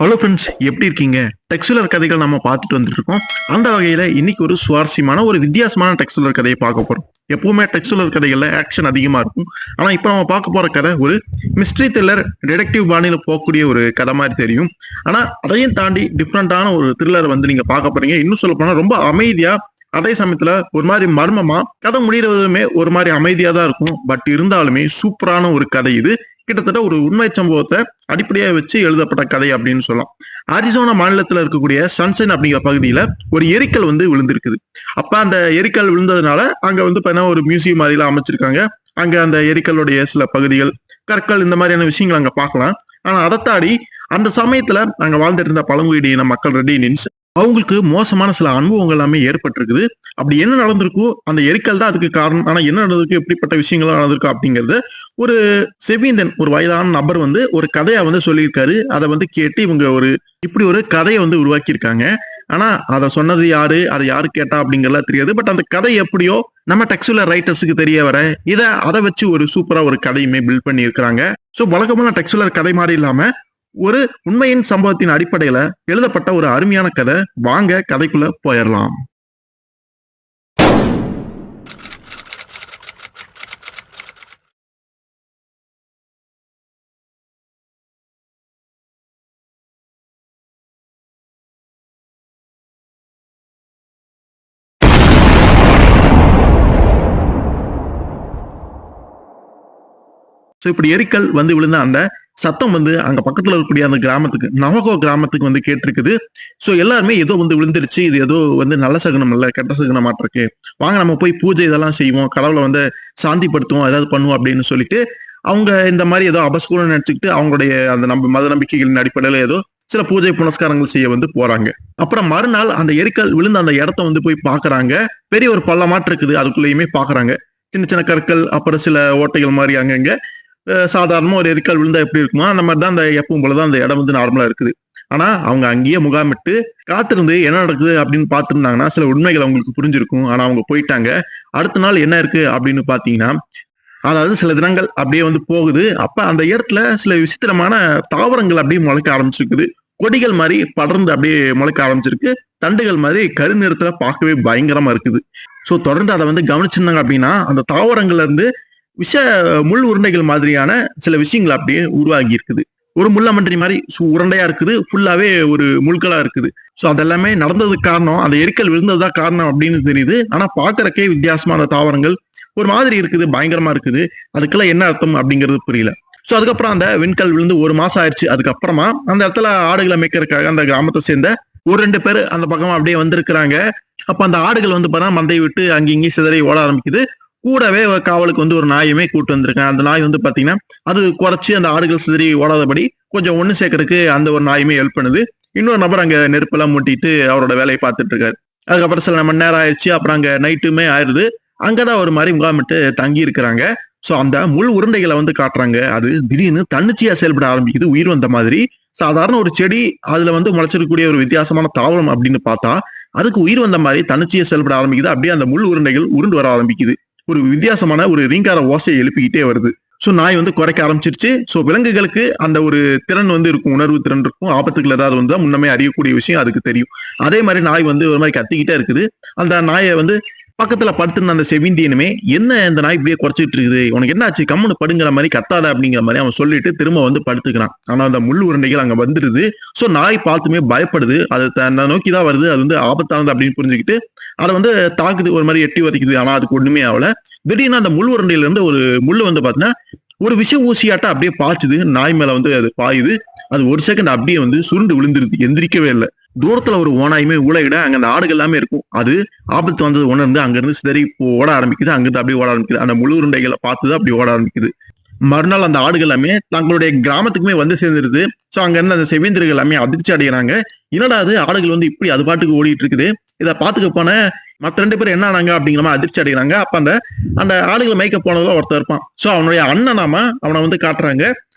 Hello friends, எப்படி இருக்கீங்க? டெக்ஸ்டுலர் கதைகள் நம்ம பார்த்துட்டு வந்துட்டு இருக்கோம். அந்த வகையில இன்னைக்கு ஒரு சுவாரஸ்யமான ஒரு வித்தியாசமான டெக்ஸ்டுலர் கதையை பார்க்க போறோம். எப்பவுமே டெக்ஸ்டுலர் கதைகள்ல ஆக்ஷன் அதிகமா இருக்கும். ஆனா இப்ப நம்ம பார்க்க போற கதை ஒரு மிஸ்ட்ரி த்ரில்லர் டிடெக்டிவ் பாணியில போகக்கூடிய ஒரு கதை மாதிரி தெரியும். ஆனா அதையும் தாண்டி டிஃப்ரெண்டான ஒரு த்ரில்லர் வந்து நீங்க பார்க்க போறீங்க. இன்னும் சொல்ல போனா ரொம்ப அமைதியா, அதே சமயத்துல ஒரு மாதிரி மர்மமா, கதை முடிகிறதுமே ஒரு மாதிரி அமைதியா தான் இருக்கும். பட் இருந்தாலுமே சூப்பரான ஒரு கதை இது. கிட்டத்தட்ட ஒரு உண்மை சம்பவத்தை அடிப்படையா வச்சு எழுதப்பட்ட கதை அப்படின்னு சொல்லலாம். அரிசோனா மாநிலத்துல இருக்கக்கூடிய சன்சைன் அப்படிங்கிற பகுதியில ஒரு எரிக்கல் வந்து விழுந்திருக்குது. அப்ப அந்த எரிக்கல் விழுந்ததுனால அங்க வந்து ஒரு மியூசியம் மாதிரி எல்லாம் அமைச்சிருக்காங்க. அங்க அந்த எரிக்கலுடைய சில பகுதிகள், கற்கள், இந்த மாதிரியான விஷயங்கள் அங்க பார்க்கலாம். ஆனா அதை தாண்டி அந்த சமயத்துல அங்க வாழ்ந்துட்டு இருந்த பழங்குடியின மக்கள் ரெட் இண்டியன்ஸ் அவங்களுக்கு மோசமான சில அனுபவங்கள் எல்லாமே ஏற்பட்டிருக்குது. அப்படி என்ன நடந்திருக்கோ அந்த எரிக்கல் தான் அதுக்கு காரணம். ஆனா என்ன நடந்திருக்கு, எப்படிப்பட்ட விஷயங்கள் நடந்திருக்கு அப்படிங்கறது ஒரு செவிந்தன், ஒரு வயதான நபர் வந்து ஒரு கதையா வந்து சொல்லியிருக்காரு. அதை வந்து கேட்டு இவங்க இப்படி ஒரு கதையை வந்து உருவாக்கியிருக்காங்க. ஆனா அதை சொன்னது யாரு, அதை யாரு கேட்டா அப்படிங்கறதுலாம் தெரியாது. பட் அந்த கதை எப்படியோ நம்ம டெக்ஸ்டுலர் ரைட்டர்ஸுக்கு தெரிய வர அதை வச்சு ஒரு சூப்பரா ஒரு கதையுமே பில்ட் பண்ணி இருக்கிறாங்க. சோ வழக்கமான டெக்ஸ்டுலர் கதை மாதிரி இல்லாம ஒரு உண்மையின் சம்பவத்தின் அடிப்படையில எழுதப்பட்ட ஒரு அருமையான கதை. வாங்க கதைக்குள்ள போயிடலாம். இப்படி எரிக்கல் வந்து விழுந்த அந்த சத்தம் வந்து அங்க பக்கத்துல இருக்கக்கூடிய அந்த கிராமத்துக்கு, நவகோ கிராமத்துக்கு வந்து கேட்டிருக்குது. சோ எல்லாருமே ஏதோ வந்து விழுந்துருச்சு, இது ஏதோ வந்து நல்ல சகுனம் இல்ல, கெட்ட சகுனமாட்டு இருக்கு, வாங்க நம்ம போய் பூஜை இதெல்லாம் செய்வோம், கடவுளை வந்து சாந்திப்படுத்துவோம், ஏதாவது பண்ணுவோம் அப்படின்னு சொல்லிட்டு அவங்க இந்த மாதிரி ஏதோ அபஸ்கூலம் நினைச்சுக்கிட்டு அவங்களுடைய அந்த மத நம்பிக்கைகளின் அடிப்படையில ஏதோ சில பூஜை புனஸ்காரங்கள் செய்ய வந்து போறாங்க. அப்புறம் மறுநாள் அந்த எரிக்கல் விழுந்த அந்த இடத்த வந்து போய் பாக்குறாங்க. பெரிய ஒரு பள்ளமாட்டு இருக்குது, அதுக்குள்ளேயுமே பாக்குறாங்க. சின்ன சின்ன கற்கள், அப்புறம் சில ஓட்டைகள் மாதிரி அங்கங்க. சாதாரணமா ஒரு எரிக்கல் விழுந்தா எப்படி இருக்குமோ அந்த மாதிரி தான் அந்த எப்பவும் போலதான் அந்த இடம் வந்து நார்மலா இருக்குது. ஆனா அவங்க அங்கேயே முகாமிட்டு காத்திருந்து என்ன நடக்குது அப்படின்னு பாத்துருந்தாங்கன்னா சில உண்மைகள் அவங்களுக்கு புரிஞ்சிருக்கும். ஆனா அவங்க போயிட்டாங்க. அடுத்த நாள் என்ன இருக்கு அப்படின்னு பாத்தீங்கன்னா, அதாவது சில தினங்கள் அப்படியே வந்து போகுது. அப்ப அந்த இடத்துல சில விசித்திரமான தாவரங்கள் அப்படியே முளைக்க ஆரம்பிச்சிருக்குது. கொடிகள் மாதிரி படர்ந்து அப்படியே முளைக்க ஆரம்பிச்சிருக்கு. தண்டுகள் மாதிரி கருநிறத்துல பார்க்கவே பயங்கரமா இருக்குது. சோ தொடர்ந்து அதை வந்து கவனிச்சிருந்தாங்க அப்படின்னா அந்த தாவரங்கள்ல இருந்து விஷ முள் உருண்டைகள் மாதிரியான சில விஷயங்கள் அப்படியே உருவாகி இருக்குது. ஒரு முள்ளமன்றி மாதிரி உருண்டையா இருக்குது, ஃபுல்லாவே ஒரு முள்களா இருக்குது. சோ அதெல்லாமே நடந்ததுக்கு காரணம் அந்த எரிக்கல் விழுந்ததுதான் காரணம் அப்படின்னு தெரியுது. ஆனா பாக்குறக்கே வித்தியாசமான தாவரங்கள் ஒரு மாதிரி இருக்குது, பயங்கரமா இருக்குது. அதுக்கெல்லாம் என்ன அர்த்தம் அப்படிங்கிறது புரியல. சோ அதுக்கப்புறம் அந்த விண்கல் விழுந்து ஒரு மாசம் ஆயிடுச்சு. அதுக்கப்புறமா அந்த இடத்துல ஆடுகளை மேய்க்கிறதுக்காக அந்த கிராமத்தை சேர்ந்த ஒரு 2 பேர் அந்த பக்கமா அப்படியே வந்திருக்கிறாங்க. அப்ப அந்த ஆடுகள் வந்து மந்தையை விட்டு அங்கேயும் சிதறி ஓட ஆரம்பிக்குது. கூடவே காவலுக்கு வந்து ஒரு நாயுமே கூட்டு வந்திருக்கேன். அந்த நாய் வந்து பாத்தீங்கன்னா அது குறைச்சி அந்த ஆடுகள் சிதறி ஓடாதபடி கொஞ்சம் ஒண்ணு சேர்க்கறதுக்கு அந்த ஒரு நாயுமே ஹெல்ப் பண்ணுது. இன்னொரு நபர் அங்க நெருப்பெல்லாம் மூட்டிட்டு அவரோட வேலையை பார்த்துட்டு இருக்காரு. அதுக்கப்புறம் சில மணி நேரம் ஆயிடுச்சு. அப்புறம் அங்க நைட்டுமே ஆயிடுது. அங்கதான் ஒரு மாதிரி முகாமிட்டு தங்கி இருக்கிறாங்க. சோ அந்த முள் உருண்டைகளை வந்து காட்டுறாங்க. அது திடீர்னு தன்னிச்சையா செயல்பட ஆரம்பிக்குது, உயிர் வந்த மாதிரி. சாதாரண ஒரு செடி, அதுல வந்து முளைச்சிருக்கக்கூடிய ஒரு வித்தியாசமான தாவரம் அப்படின்னு பார்த்தா அதுக்கு உயிர் வந்த மாதிரி தன்னிச்சையா செயல்பட ஆரம்பிக்குது. அப்படியே அந்த முள் உருண்டைகள் உருண்டு வர ஆரம்பிக்குது. ஒரு வித்தியாசமான ஒரு ரீங்கார ஓசையை எழுப்பிக்கிட்டே வருது. சோ நாய் வந்து குறைக்க ஆரம்பிச்சிருச்சு. சோ விலங்குகளுக்கு அந்த ஒரு திறன் வந்து இருக்கும், உணர்வு திறன் இருக்கும். ஆபத்துகள் ஏதாவது வந்து முன்னமே அறியக்கூடிய விஷயம் அதுக்கு தெரியும். அதே மாதிரி நாய் வந்து ஒரு மாதிரி கத்திக்கிட்டே இருக்குது. அந்த நாயை வந்து பக்கத்துல படுத்திருந்த அந்த செவிண்டியனுமே, என்ன இந்த நாய் இப்படியே குறைச்சிட்டு இருக்குது, உனக்கு என்ன ஆச்சு, கம்முன்னு படுங்கிற மாதிரி, கத்தாத அப்படிங்கிற மாதிரி அவன் சொல்லிட்டு திரும்ப வந்து படுத்துக்கிறான். ஆனா அந்த முள் உருண்டைகள் அங்க வந்துருது. சோ நாய் பார்த்துமே பயப்படுது. அது தன்னை நோக்கிதான் வருது, அது வந்து ஆபத்தானது அப்படின்னு புரிஞ்சுக்கிட்டு அதை வந்து தாக்குது, ஒரு மாதிரி எட்டி வதைக்குது. ஆனா அதுக்கு ஒண்ணுமே ஆகல. திடீர்னு அந்த முள் உருண்டையில இருந்து ஒரு முள்ளு வந்து பாத்தீங்கன்னா ஒரு விஷ ஊசியாட்ட அப்படியே பாய்ச்சுது. நாய் மேல வந்து அது பாயுது. அது ஒரு செகண்ட் அப்படியே வந்து சுருண்டு விழுந்துருது, எந்திரிக்கவே இல்லை. தூரத்துல ஒரு ஓனாயுமே ஊழையிட அங்க அந்த ஆடுகள் எல்லாமே இருக்கும். அது ஆபத்து வந்தது உணர்ந்து அங்க இருந்து சிதறி ஓட ஆரம்பிக்குது. அங்கிருந்து அப்படியே ஓட ஆரம்பிக்குது. அந்த முழு உருண்டைகளை பார்த்துதான் அப்படி ஓட ஆரம்பிக்குது. மறுநாள் அந்த ஆடுகள் எல்லாமே தங்களுடைய கிராமத்துக்குமே வந்து சேர்ந்துருது. சோ அங்க இருந்து அந்த செவேந்திரர்கள் எல்லாமே அதிர்ச்சி அடைகிறாங்க. என்னடா அது, ஆடுகள் வந்து இப்படி அது பாட்டுக்கு ஓடிட்டு இருக்குது, இதை பாத்துக்க போன மத்த 2 பேர் என்ன ஆனாங்க அப்படிங்கிற மாதிரி அதிர்ச்சி அடைகிறாங்க. அப்ப அந்த அந்த ஆடுகளை மேய்க்க போனதுல ஒருத்தர் இருப்பான். சோ அவனுடைய அண்ணனாமா அவனை வந்து காட்டுறாங்க.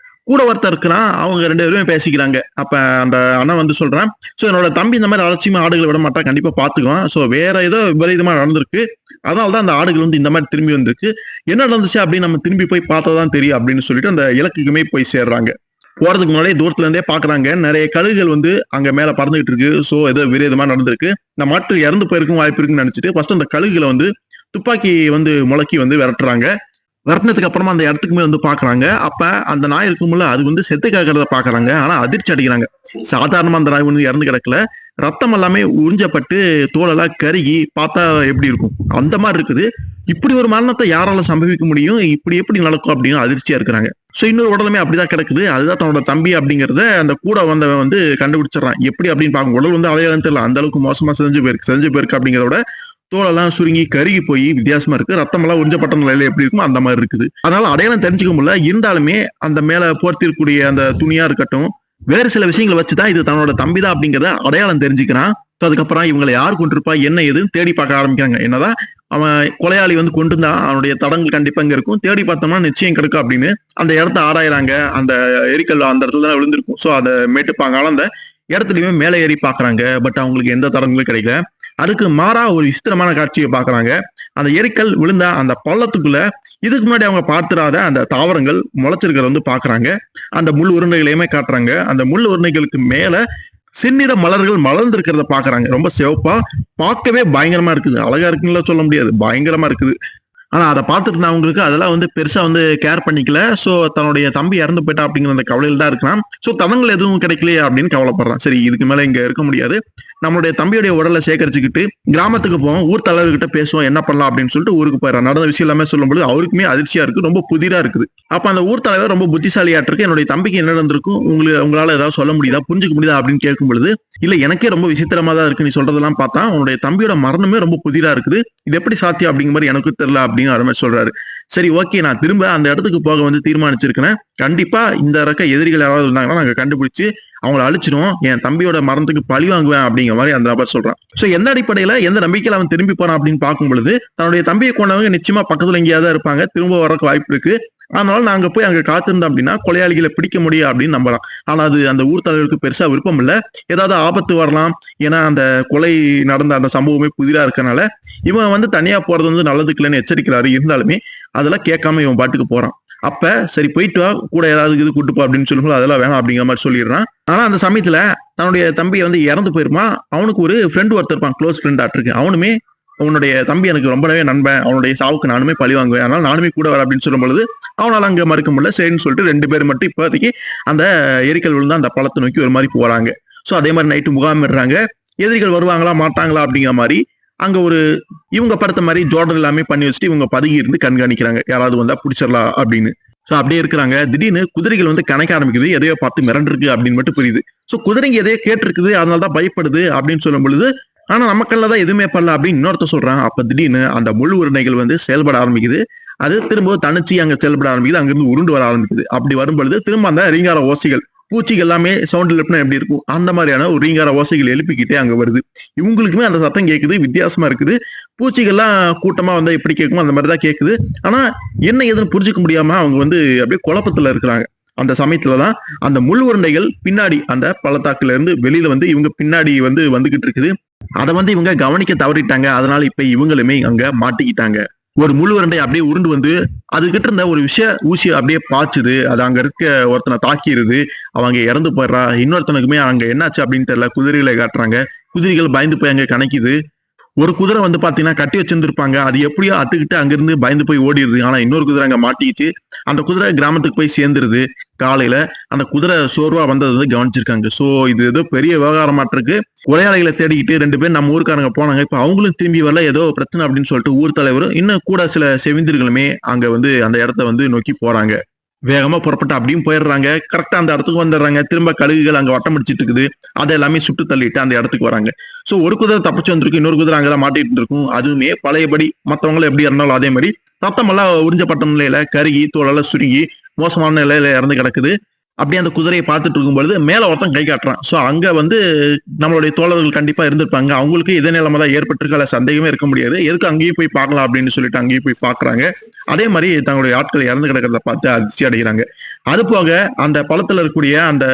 கூட ஒருத்தர் இருக்கிறான். அவங்க 2 பேருமே பேசிக்கிறாங்க. அப்ப அந்த அண்ணன் வந்து சொல்றான், சோ என்னோட தம்பி இந்த மாதிரி அலட்சியமா ஆடுகளை விட மாட்டான், கண்டிப்பா பாத்துக்குவான். சோ வேற ஏதோ விபரீதமா நடந்திருக்கு, அதனாலதான் அந்த ஆடுகள் வந்து இந்த மாதிரி திரும்பி வந்திருக்கு. என்ன நடந்துச்சு அப்படின்னு நம்ம திரும்பி போய் பார்த்தாதான் தெரியும் அப்படின்னு சொல்லிட்டு அந்த இலக்குக்குமே போய் சேர்றாங்க. போறதுக்கு முன்னாடியே தூரத்துல இருந்தே பாக்குறாங்க நிறைய கழுகுகள் வந்து அங்க மேல பறந்துகிட்டு இருக்கு. சோ ஏதோ விரேதமா நடந்திருக்கு. இந்த மாட்டு இறந்து போயிருக்கும் வாய்ப்பு இருக்குன்னு நினைச்சிட்டு ஃபர்ஸ்ட் அந்த கழுகுகளை வந்து துப்பாக்கி வந்து முழக்கி வந்து விரட்டுறாங்க. விரட்டினதுக்கு அப்புறமா அந்த இடத்துக்குமே வந்து பாக்குறாங்க. அப்ப அந்த நாய் இருக்கும்ல அது வந்து செத்து கிடக்கிறத பாக்குறாங்க. ஆனா அதிர்ச்சி அடைக்கிறாங்க. சாதாரணமா அந்த நாய் வந்து இறந்து கிடக்கல. ரத்தம் எல்லாமே உறிஞ்சப்பட்டு தோலெல்லாம் கருகி பார்த்தா எப்படி இருக்கும் அந்த மாதிரி இருக்குது. இப்படி ஒரு மரணத்தை யாரால சம்பவிக்க முடியும், இப்படி எப்படி நடக்கும் அப்படின்னு அதிர்ச்சியா இருக்கிறாங்க. சோ இன்னொரு உடலுமே அப்படிதான் கிடக்குது. அதுதான் தன்னோட தம்பி அப்படிங்கறத அந்த கூட வந்தவன் வந்து கண்டுபிடிச்சிடறான். எப்படி அப்படின்னு பார்க்கும் உடல் வந்து அடையாளம் தெரியல, அந்த அளவுக்கு மோசமா செஞ்சு போயிருக்கு அப்படிங்கிறத விட தோலெல்லாம் சுருங்கி கருகி போய் வித்தியாசமா இருக்கு. ரத்தம் எல்லாம் உறிஞ்சப்பட்ட நிலையில எப்படி இருக்கும் அந்த மாதிரி இருக்குது. அதனால அடையாளம் தெரிஞ்சுக்க முடியல. இருந்தாலுமே அந்த மேல போர்த்திருக்கூடிய அந்த துணியா இருக்கட்டும், வேறு சில விஷயங்களை வச்சுதான் இது தன்னோட தம்பிதான் அப்படிங்கிறத அடையாளம் தெரிஞ்சுக்கிறான். அதுக்கப்புறம் இவங்களை யார் கொண்டிருப்பா என்ன ஏதுன்னு தேடி பார்க்க ஆரம்பிக்கிறாங்க. என்னதான் அவன் கொலையாளி வந்து கொண்டிருந்தான், அவனுடைய தடங்கள் கண்டிப்பா இங்க இருக்கும், தேடி பார்த்தோம்னா நிச்சயம் கிடைக்கும் அப்படின்னு அந்த இடத்த ஆராயிறாங்க. அந்த எரிக்கல் அந்த இடத்துல தான் விழுந்திருக்கும். சோ அதை மேட்டுப்பாங்க அந்த இடத்துலயுமே மேலே ஏறி பாக்குறாங்க. பட் அவங்களுக்கு எந்த தடங்களும் கிடைக்கல. அதுக்கு மாறா ஒரு விசித்திரமான காட்சியை பாக்குறாங்க. அந்த எரிக்கல் விழுந்த அந்த பள்ளத்துக்குள்ள இதுக்கு முன்னாடி அவங்க பார்த்திராத அந்த தாவரங்கள் முளைச்சிருக்கிறத வந்து பாக்குறாங்க. அந்த முள் உருண்டைகளையுமே காட்டுறாங்க. அந்த முள் உருண்டைகளுக்கு மேல செந்நிற மலர்கள் மலர்ந்திருக்கிறத பாக்குறாங்க. ரொம்ப சிவப்பா பார்க்கவே பயங்கரமா இருக்குது. அழகா இருக்குன்னு சொல்ல முடியாது, பயங்கரமா இருக்குது. ஆனா அதை பார்த்துட்டு இருந்தவங்களுக்கு அதெல்லாம் வந்து பெருசா வந்து கேர் பண்ணிக்கல. சோ தன்னுடைய தம்பி இறந்து போயிட்டா அப்படிங்கிற அந்த கவலையில தான் இருக்கலாம். சோ தடங்கள் எதுவும் கிடைக்கலையே அப்படின்னு கவலைப்படுறான். சரி இதுக்கு மேல இங்க இருக்க முடியாது, நம்மளுடைய தம்பியுடைய உடலை சேகரிச்சுக்கிட்டு கிராமத்துக்கு போவோம், ஊர் தலைவர்கிட்ட பேசுவோம் என்ன பண்ணலாம் அப்படின்னு சொல்லிட்டு ஊருக்கு போயிடறான். நடந்த விஷயம் எல்லாமே சொல்லும்போது அவருக்குமே அதிர்ச்சியா இருக்கு, ரொம்ப புதிரா இருக்குது. அப்ப அந்த ஊர் தலைவர் ரொம்ப புத்திசாலியாட்டு இருக்கு, என்னுடைய தம்பிக்கு என்ன நடந்திருக்கும் உங்களால ஏதாவது சொல்ல முடியுதா, புரிஞ்சுக்க முடியுதா அப்படின்னு கேட்கும் பொழுது இல்ல எனக்கே ரொம்ப விசித்திரமா தான் இருக்கு, நீ சொல்றதெல்லாம் பார்த்தா உன்னுடைய தம்பியோட மரணமே ரொம்ப புதிரா இருக்குது, இது எப்படி சாத்தியம் அப்படிங்கிற மாதிரி எனக்கு தெரியல அப்படின்னு அருமை சொல்றாரு. சரி ஓகே, நான் திரும்ப அந்த இடத்துக்கு போக வந்து தீர்மானிச்சிருக்கேன். கண்டிப்பா இந்த இருக்க எதிரிகள் யாராவது இருந்தாங்கன்னா நாங்க கண்டுபிடிச்சு அவங்களை அழிச்சிடும், என் தம்பியோட மரணத்துக்கு பழி வாங்குவேன் அப்படிங்கிற மாதிரி அந்த நபர் சொல்றான். சோ எந்த அடிப்படையில எந்த நம்பிக்கையில அவன் திரும்பி போறான் அப்படின்னு பார்க்கும் பொழுது தன்னுடைய தம்பியை கொண்டவங்க நிச்சயமா பக்கத்துல எங்கேயாவது இருப்பாங்க, திரும்ப வரக்கு வாய்ப்பு இருக்கு. அதனால நாங்க போய் அங்க காத்திருந்தோம் அப்படின்னா கொலையாளிகளை பிடிக்க முடியும் அப்படின்னு நம்பலாம். ஆனா அது அந்த ஊர் தலைவருக்கு பெருசா விருப்பம் இல்ல. ஏதாவது ஆபத்து வரலாம், ஏன்னா அந்த கொலை நடந்த அந்த சம்பவமே புதிரா இருக்கனால இவன் வந்து தனியா போறது வந்து நல்லதுக்கு இல்லைன்னு எச்சரிக்கிறாரு. இருந்தாலுமே அதெல்லாம் கேட்காம இவன் பாட்டுக்கு போறான். அப்ப சரி போயிட்டு வா, கூட ஏதாவது இது கூட்டு போ அப்படின்னு சொல்லும்போது அதெல்லாம் வேணாம் அப்படிங்கிற மாதிரி சொல்லிடுறான். ஆனா அந்த சமயத்துல தன்னுடைய தம்பியை வந்து இறந்து போயிருமா, அவனுக்கு ஒரு ஃப்ரெண்ட் ஒருத்தர் இருப்பான், க்ளோஸ் ஃப்ரெண்ட் ஆட்டிருக்கு. அவனுமே உன்னுடைய தம்பி எனக்கு ரொம்பவே நண்பன், அவனுடைய சாவுக்கு நானுமே பழி வாங்குவேன், அதனால நானுமே கூட வர அப்படின்னு சொல்லும் பொழுது அவனால அங்க மறுக்க முடியல. சரின்னு சொல்லிட்டு 2 பேர் மட்டும் இப்போதைக்கு அந்த எரிக்கல் விழுந்து அந்த பழத்தை நோக்கி ஒரு மாதிரி போறாங்க. சோ அதே மாதிரி நைட்டு முகாமிடுறாங்க. எதிரிகள் வருவாங்களா மாட்டாங்களா அப்படிங்கிற மாதிரி அங்க ஒரு இவங்க படுத்த மாதிரி ஜோர்டன் எல்லாமே பண்ணி வச்சுட்டு இவங்க பதுகி இருந்து கண்காணிக்கிறாங்க, யாராவது வந்தா பிடிச்சிடலாம் அப்படின்னு. சோ அப்படியே இருக்கிறாங்க. திடீர்னு குதிரைகள் வந்து கணக்க ஆரம்பிக்குது, எதையோ பார்த்து மிரண்டிருக்கு அப்படின்னு மட்டும் புரியுது. சோ குதிரைங்க எதையோ கேட்டிருக்குது, அதனாலதான் பயப்படுது அப்படின்னு சொல்லும் பொழுது ஆனா நமக்கல்ல தான் எதுவுமே பண்ணல அப்படின்னு இன்னொருத்த சொல்றான். அப்ப திடீர்னு அந்த முள் உருண்டைகள் வந்து செயல்பட ஆரம்பிக்குது. அது திரும்ப தனிச்சு அங்க செயல்பட ஆரம்பிக்குது, அங்கிருந்து உருண்டு வர ஆரம்பிக்குது. அப்படி வரும்பொழுது திரும்ப அந்த ரீங்கார ஓசைகள், பூச்சிகள் எல்லாமே சவுண்ட் எழுப்பினா எப்படி இருக்கும் அந்த மாதிரியான ஒரு ரீங்கார ஓசைகள் எழுப்பிக்கிட்டே அங்க வருது. இவங்களுக்குமே அந்த சத்தம் கேட்குது, வித்தியாசமா இருக்குது. பூச்சிகள்லாம் கூட்டமா வந்தா எப்படி கேட்கும் அந்த மாதிரிதான் கேட்குது. ஆனா என்ன ஏதுன்னு புரிஞ்சுக்க முடியாம அவங்க வந்து அப்படியே குழப்பத்துல இருக்கிறாங்க. அந்த சமயத்துலதான் அந்த முள் உருண்டைகள் பின்னாடி அந்த பள்ளத்தாக்குல இருந்து வெளியில வந்து இவங்க பின்னாடி வந்து வந்துகிட்டு இருக்குது. அதை வந்து இவங்க கவனிக்க தவறிட்டாங்க. அதனால இப்ப இவங்களுமே அங்க மாட்டிக்கிட்டாங்க. ஒரு முள் உருண்டை அப்படியே உருண்டு வந்து அதுகிட்ட இருந்த ஒரு ஊசியை அப்படியே பாய்ச்சுது. அது அங்க இருக்க ஒருத்தனை தாக்கிடுது, அவங்க இறந்து போயிடுறா. இன்னொருத்தனுக்குமே அங்க என்னாச்சு அப்படின்னு தெரியல. குதிரைகளை காட்டுறாங்க, குதிரைகள் பயந்து போய் அங்க கணக்குது. ஒரு குதிரை வந்து பாத்தீங்கன்னா கட்டி வச்சிருந்திருப்பாங்க, அது எப்படியோ அத்துக்கிட்டு அங்கிருந்து பயந்து போய் ஓடிடுது. ஆனா இன்னொரு குதிரை அங்க மாட்டிக்கிச்சு. அந்த குதிரை கிராமத்துக்கு போய் சேர்ந்துருது. காலையில அந்த குதிரை சோர்வா வந்தது வந்து கவனிச்சிருக்காங்க. சோ இது ஏதோ பெரிய விவகாரமாட்டிருக்கு. கொலையாளிகளை தேடிக்கிட்டு 2 பேர் நம்ம ஊருக்காரங்க போனாங்க. இப்ப அவங்களும் திரும்பி வரல, ஏதோ பிரச்சனை அப்படின்னு சொல்லிட்டு ஊர் தலைவரும் இன்னும் கூட சில செவிந்திர்களுமே அங்க வந்து அந்த இடத்த வந்து நோக்கி போறாங்க. வேகமா புறப்பட்டு அப்படியும் போயிடுறாங்க. கரெக்டா அந்த இடத்துக்கு வந்துடுறாங்க. திரும்ப கழுகுகள் அங்க வட்டம் பிடிச்சிட்டு இருக்குது, அதை எல்லாமே சுட்டு தள்ளிட்டு அந்த இடத்துக்கு வராங்க. சோ ஒரு குதிரை தப்பிச்சு வந்திருக்கு, இன்னொரு குதிரை அங்கதான் மாட்டிட்டு இருக்கும். அதுவுமே பழையபடி மத்தவங்களும் எப்படி இருந்தாலும் அதே மாதிரி ரத்தம் எல்லாம் உறிஞ்சப்பட்ட நிலையில கருகி தோலெல்லாம் சுருங்கி மோசமான நிலையில இறந்து கிடக்குது. அப்படியே அந்த குதிரையை பார்த்துட்டு இருக்கும்பொழுது மேல ஒருத்தன் கை காட்டுறான். சோ அங்க வந்து நம்மளுடைய தோழர்கள் கண்டிப்பா இருந்திருப்பாங்க. அவங்களுக்கு இதே நிலைமை தான் ஏற்பட்டிருக்கு, அதுல சந்தேகமே இருக்க முடியாது. எதுக்கு அங்கேயும் போய் பார்க்கலாம் அப்படின்னு சொல்லிட்டு அங்கேயும் போய் பாக்குறாங்க. அதே மாதிரி தங்களுடைய ஆட்கள் இறந்து கிடக்கிறத பார்த்து அதிர்ச்சி அடைகிறாங்க. அது போக அந்த பழத்துல இருக்கக்கூடிய அந்த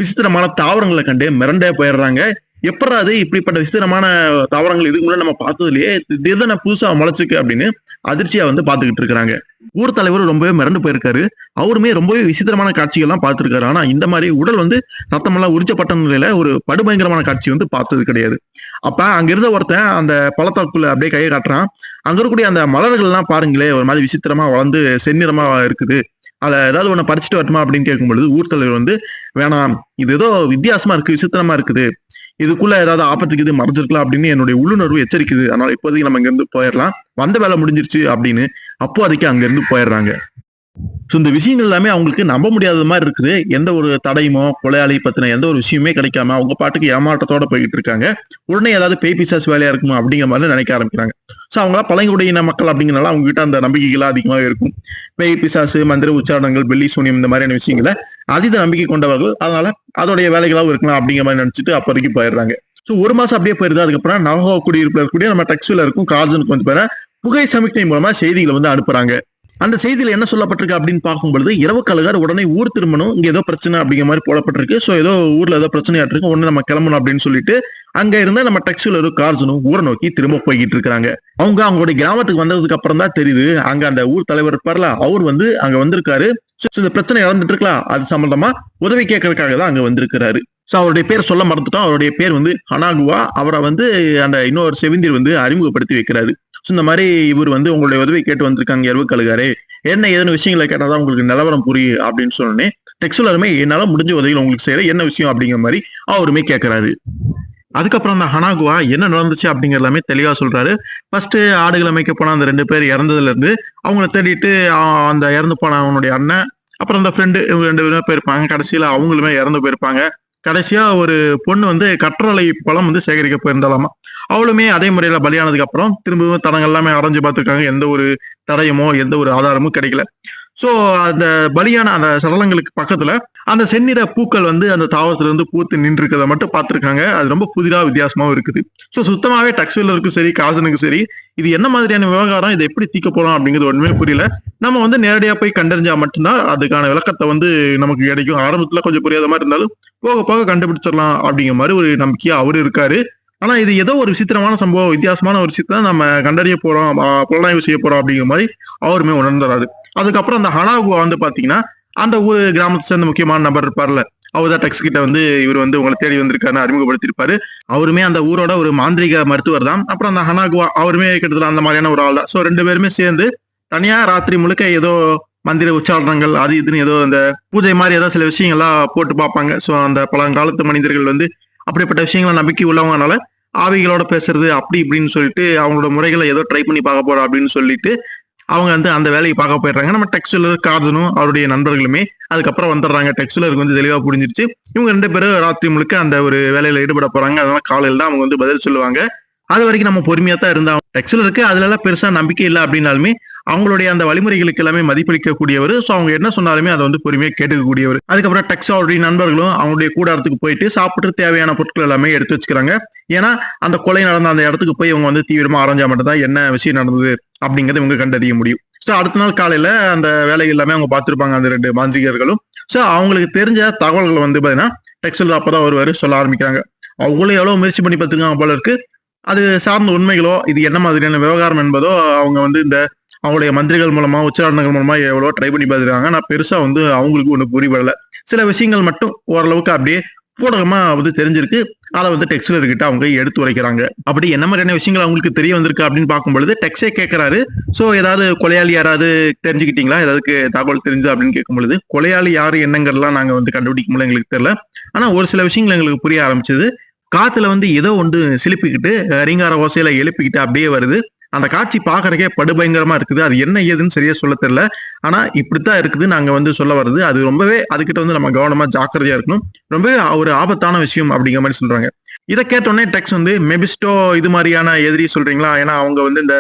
விசித்திரமான தாவரங்களை கண்டு மிரண்டே போயிடுறாங்க. எப்படா அது இப்படிப்பட்ட விசித்திரமான தாவரங்கள் இதுக்கு முன்னாடி நம்ம பார்த்ததுலயே இது எதனா புதுசா முளைச்சுக்கு அப்படின்னு அதிர்ச்சியா வந்து பாத்துக்கிட்டு இருக்காங்க. ஊர் தலைவர் ரொம்பவே மிரண்டு போயிருக்காரு. அவருமே ரொம்பவே விசித்திரமான காட்சிகள்லாம் பார்த்திருக்காரு. ஆனா இந்த மாதிரி உடல் வந்து ரத்தமெல்லாம் உரிச்சப்பட்ட நிலையில ஒரு படுபயங்கரமான காட்சி வந்து பார்த்தது கிடையாது. அப்ப அங்க இருந்த ஒருத்தன் அந்த பள்ளத்தாக்குள்ள அப்படியே கையை காட்டுறான். அங்க இருக்கக்கூடிய அந்த மலர்கள் எல்லாம் பாருங்களேன், ஒரு மாதிரி விசித்திரமா வளர்ந்து செந்நிறமா இருக்குது. அத ஏதாவது ஒண்ணு பறிச்சுட்டு வரட்டுமா அப்படின்னு கேட்கும் பொழுது ஊர் தலைவர் வந்து, வேணாம், இது ஏதோ வித்தியாசமா இருக்கு, விசித்திரமா இருக்குது, இதுக்குள்ள ஏதாவது ஆபத்துக்கு இது மறைஞ்சிருக்கலாம் அப்படின்னு என்னுடைய உள்ளுணர்வு எச்சரிக்குது. அதனால இப்போதைக்கு நம்ம இங்க இருந்து போயிடலாம், வந்த வேலை முடிஞ்சிருச்சு அப்படின்னு அப்போ அதுக்கு அங்க இருந்து போயிடுறாங்க. சோ இந்த விஷயங்கள் எல்லாமே அவங்களுக்கு நம்ப முடியாத மாதிரி இருக்குது. எந்த ஒரு தடயமோ, கொலையாளி பத்தின எந்த ஒரு விஷயமே கிடைக்காம அவங்க பாட்டுக்கு ஏமாற்றத்தோட போயிட்டு இருக்காங்க. உடனே ஏதாவது பேய் பிசாசு வேலையா இருக்குமா அப்படிங்கிற மாதிரி நினைக்க ஆரம்பிக்கிறாங்க. சோ அவங்களா பழங்குடியின மக்கள் அப்படிங்கிறனால அவங்க கிட்ட அந்த நம்பிக்கைகள் அதிகமாவே இருக்கும். பேய் பிசாசு, மந்திர உச்சாரணங்கள், வெள்ளி சூனியம் இந்த மாதிரியான விஷயங்களை அதீத நம்பிக்கை கொண்டவர்கள். அதனால அதோடைய வேலைகளாவும் இருக்கலாம் அப்படிங்கிற மாதிரி நினைச்சிட்டு அப்போதைக்கு போயிடுறாங்க. சோ ஒரு மாசம் அப்படியே போயிருது. அதுக்கப்புறம் நவஹோ குடியிருப்புல இருக்கக்கூடிய நம்ம டெக்ஸ்ல இருக்கும் கார்ஜனுக்கு வந்து பாரு புகை சமிக்ஞை மூலமா செய்திகளை வந்து அனுப்புறாங்க. அந்த செய்தியில என்ன சொல்லப்பட்டிருக்கு அப்படின்னு பார்க்கும்பொழுது, இரவு கழுகர் உடனே ஊர் திரும்பணும், இங்க ஏதோ பிரச்சனை அப்படிங்கிற மாதிரி போடப்பட்டிருக்கு. சோ ஏதோ ஊர்ல ஏதோ பிரச்சனையாட்டு இருக்கு, உடனே நம்ம கிளம்பணும் அப்படின்னு சொல்லிட்டு அங்க இருந்த நம்ம டெக்ஸ்ல ஒரு கார்ஜனும் ஊரை நோக்கி திரும்ப போய்கிட்டு இருக்காங்க. அவங்களுடைய கிராமத்துக்கு வந்ததுக்கு அப்புறம் தான் தெரியுது, அங்க அந்த ஊர் தலைவர் இருப்பார்ல, அவர் வந்து அங்க வந்திருக்காரு. இந்த பிரச்சனை இறந்துட்டு இருக்கலாம், அது சம்பந்தமா உதவி கேட்கறதுக்காக தான் அங்க வந்திருக்கிறாரு. சோ அவருடைய பேர் சொல்ல மறந்துட்டோம். அவருடைய பேர் வந்து ஹனாகுவா. அவரை வந்து அந்த இன்னொரு செவிந்தியர் வந்து அறிமுகப்படுத்தி வைக்கிறாரு. இந்த மாதிரி இவர் வந்து உங்களுடைய உதவி கேட்டு வந்திருக்காங்க இரவு கழுகாரே, என்ன ஏதுன்னு விஷயங்களை கேட்டாதான் உங்களுக்கு நிலவரம் புரியும் அப்படின்னு சொன்னே டெக்ஸுலருமே என்னால முடிஞ்ச உதவியில் உங்களுக்கு செய்யற என்ன விஷயம் அப்படிங்கிற மாதிரி அவருமே கேட்கிறாரு. அதுக்கப்புறம் அந்த ஹனாகுவா என்ன நடந்துச்சு அப்படிங்கிற எல்லாமே தெளிவா சொல்றாரு. ஃபர்ஸ்ட் ஆடுகளை மேய்க்க போன அந்த 2 பேர் இறந்ததுல இருந்து அவங்கள தேடிட்டு அந்த இறந்து போன அவனுடைய அண்ணன், அப்புறம் அந்த ஃப்ரெண்டு, இவங்க 2 பேருமே போயிருப்பாங்க. கடைசியில அவங்களுமே இறந்து போயிருப்பாங்க. கடைசியா ஒரு பொண்ணு வந்து கற்றலை பழம் வந்து சேகரிக்க போயிருந்தாலாமா. அவளுமே அதே முறையில பலியானதுக்கு அப்புறம் திரும்பவும் தடங்கள் எல்லாமே அரைஞ்சு பார்த்திருக்காங்க. எந்த ஒரு தடயமோ எந்த ஒரு ஆதாரமும் கிடைக்கல. சோ அந்த பலியான அந்த சடலங்களுக்கு பக்கத்துல அந்த செந்நிற பூக்கள் வந்து அந்த தாவரத்துல இருந்து பூத்து நின்று இருக்கிறத மட்டும் பார்த்திருக்காங்க. அது ரொம்ப புதிதா வித்தியாசமாவும் இருக்குது. சோ சுத்தமாவே டக்ஸ்வெல்லருக்கும் சரி, காசனுக்கும் சரி, இது என்ன மாதிரியான விவகாரம், இதை எப்படி தீர்க்க போறோம் அப்படிங்கிறது ஒண்ணுமே புரியல. நம்ம வந்து நேரடியா போய் கண்டறிஞ்சா மட்டும்தான் அதுக்கான விளக்கத்தை வந்து நமக்கு கிடைக்கும். ஆரம்பத்துல கொஞ்சம் புரியாத மாதிரி இருந்தாலும் போக போக கண்டுபிடிச்சிடலாம் அப்படிங்கிற மாதிரி ஒரு நம்பிக்கையா அவரு இருக்காரு. ஆனா இது ஏதோ ஒரு விசித்திரமான சம்பவம், வித்தியாசமான ஒரு விஷயத்த நம்ம கண்டறிய போறோம், புலனாய்வு செய்ய போறோம் அப்படிங்கிற மாதிரி அவருமே உணர்ந்துறாரு. அதுக்கப்புறம் அந்த ஹனாகுவா வந்து பாத்தீங்கன்னா அந்த ஊர் கிராமத்தை சேர்ந்த முக்கியமான நபர் இருப்பார்ல, அவர் தான் டெக்ஸ் கிட்ட வந்து இவர் வந்து உங்களை தேடி வந்திருக்காருன்னு அறிமுகப்படுத்திருப்பாரு. அவருமே அந்த ஊரோட ஒரு மாந்திரிக மருத்துவர் தான். அப்புறம் அந்த ஹனாகுவா அவருமே கிட்டத்தட்ட அந்த மாதிரியான ஒரு ஆள் தான். சோ 2 பேருமே சேர்ந்து தனியா ராத்திரி முழுக்க ஏதோ மந்திர உச்சாரணங்கள் அது இதுன்னு ஏதோ அந்த பூஜை மாதிரி ஏதோ சில விஷயங்கள்லாம் போட்டு பார்ப்பாங்க. சோ அந்த பழங்காலத்து மனிதர்கள் வந்து அப்படிப்பட்ட விஷயங்களை நம்பிக்கை உள்ளவங்கனால ஆவிகளோட பேசுறது அப்படி இப்படின்னு சொல்லிட்டு அவங்களோட முறைகளை ஏதோ ட்ரை பண்ணி பார்க்க போறோம் அப்படின்னு சொல்லிட்டு அவங்க வந்து அந்த வேலையை பார்க்க போயிடுறாங்க. நம்ம டெக்ஸ்டுலர் கார்ஜனும் அவருடைய நண்பர்களுமே அதுக்கப்புறம் வந்துடுறாங்க. டெக்ஸ்டுலருக்கு வந்து தெளிவா புரிஞ்சிருச்சு, இவங்க 2 பேரும் ராத்திரி முழுக்க அந்த ஒரு வேலையில ஈடுபட போறாங்க. அதனால காலையில தான் அவங்க வந்து பதில் சொல்லுவாங்க. அது வரைக்கும் நம்ம பொறுமையா தான் இருந்தா டெக்ஸ்டுலருக்கு அதுல எல்லாம் பெருசா நம்பிக்கை இல்லை அப்படின்னாலுமே அவங்களுடைய அந்த வழிமுறைகளுக்கு எல்லாமே மதிப்பளிக்கக்கூடியவர். சோ அவங்க என்ன சொன்னாலுமே அதை வந்து பொறுமையா கேட்டுக்கக்கூடியவர். அதுக்கப்புறம் டெக்ஸ் அவருடைய நண்பர்களும் அவங்களுடைய கூடாரத்துக்கு போயிட்டு சாப்பிட்டு தேவையான பொருட்கள் எல்லாமே எடுத்து வச்சுக்கிறாங்க. ஏன்னா அந்த கொலை நடந்த அந்த இடத்துக்கு போய் இவங்க வந்து தீவிரமா ஆராய்ஞ்சா மட்டும் தான் என்ன விஷயம் நடந்தது அப்படிங்கறத இவங்க கண்டறிய முடியும். சோ அடுத்த நாள் காலையில அந்த வேலைகள் எல்லாமே அவங்க பார்த்திருப்பாங்க அந்த 2 மாந்திரிகர்களும். சோ அவங்களுக்கு தெரிஞ்ச தகவல்கள் வந்து பாத்தீங்கன்னா டெக்ஸ்ல அப்பதான் வருவாரு சொல்ல ஆரம்பிக்கிறாங்க. அவங்களும் எவ்வளவு முயற்சி பண்ணி பார்த்துருக்காங்க போல இருக்கு. அது சார்ந்த உண்மைகளோ இது என்ன மாதிரியான விவகாரம் என்பதோ அவங்க வந்து இந்த அவங்களுடைய மந்திரிகள் மூலமா உச்சாரணங்கள் மூலமா எவ்வளவோ ட்ரை பண்ணி பார்த்துருக்காங்க. நான் பெருசா வந்து அவங்களுக்கு ஒண்ணு புரியப்படல. சில விஷயங்கள் மட்டும் ஓரளவுக்கு அப்படியே ஊடகமா வந்து தெரிஞ்சிருக்கு. அதை வந்து டெக்ஸ்லர் கிட்ட அவங்க எடுத்து உரைக்கிறாங்க. அப்படி என்ன மாதிரியான விஷயங்கள் அவங்களுக்கு தெரிய வந்திருக்கு அப்படின்னு பார்க்கும் பொழுது டெக்ஸே கேட்கிறாரு. சோ ஏதாவது கொலையாளி யாராவது தெரிஞ்சுக்கிட்டீங்களா, ஏதாவது தகவல் தெரிஞ்சு அப்படின்னு கேட்கும் பொழுது கொலையாளி யாரு என்னங்கிறதுலாம் நாங்க வந்து கண்டுபிடிக்க முடியல, எங்களுக்கு தெரியல. ஆனா ஒரு சில விஷயங்கள் எங்களுக்கு புரிய ஆரம்பிச்சது. காத்துல வந்து ஏதோ ஒன்று சிலிப்பிக்கிட்டு ரீங்கார ஓசையில எழுப்பிக்கிட்டு அப்படியே வருது. அந்த காட்சி பாக்குறதுக்கே படுபயங்கரமா இருக்குது. அது என்ன ஏதுன்னு சரியா சொல்ல தெரியல. ஆனா இப்படித்தான் இருக்குது நாங்க வந்து சொல்ல வருது. அது ரொம்பவே அதுகிட்ட வந்து நம்ம கவனமா ஜாக்கிரதையா இருக்கணும். ரொம்பவே ஒரு ஆபத்தான விஷயம் அப்படிங்கிற மாதிரி சொல்றாங்க. இதை கேட்டோடனே டெக்ஸ் வந்து மெபிஸ்டோ இது மாதிரியான எதிரி சொல்றீங்களா? ஏன்னா அவங்க வந்து இந்த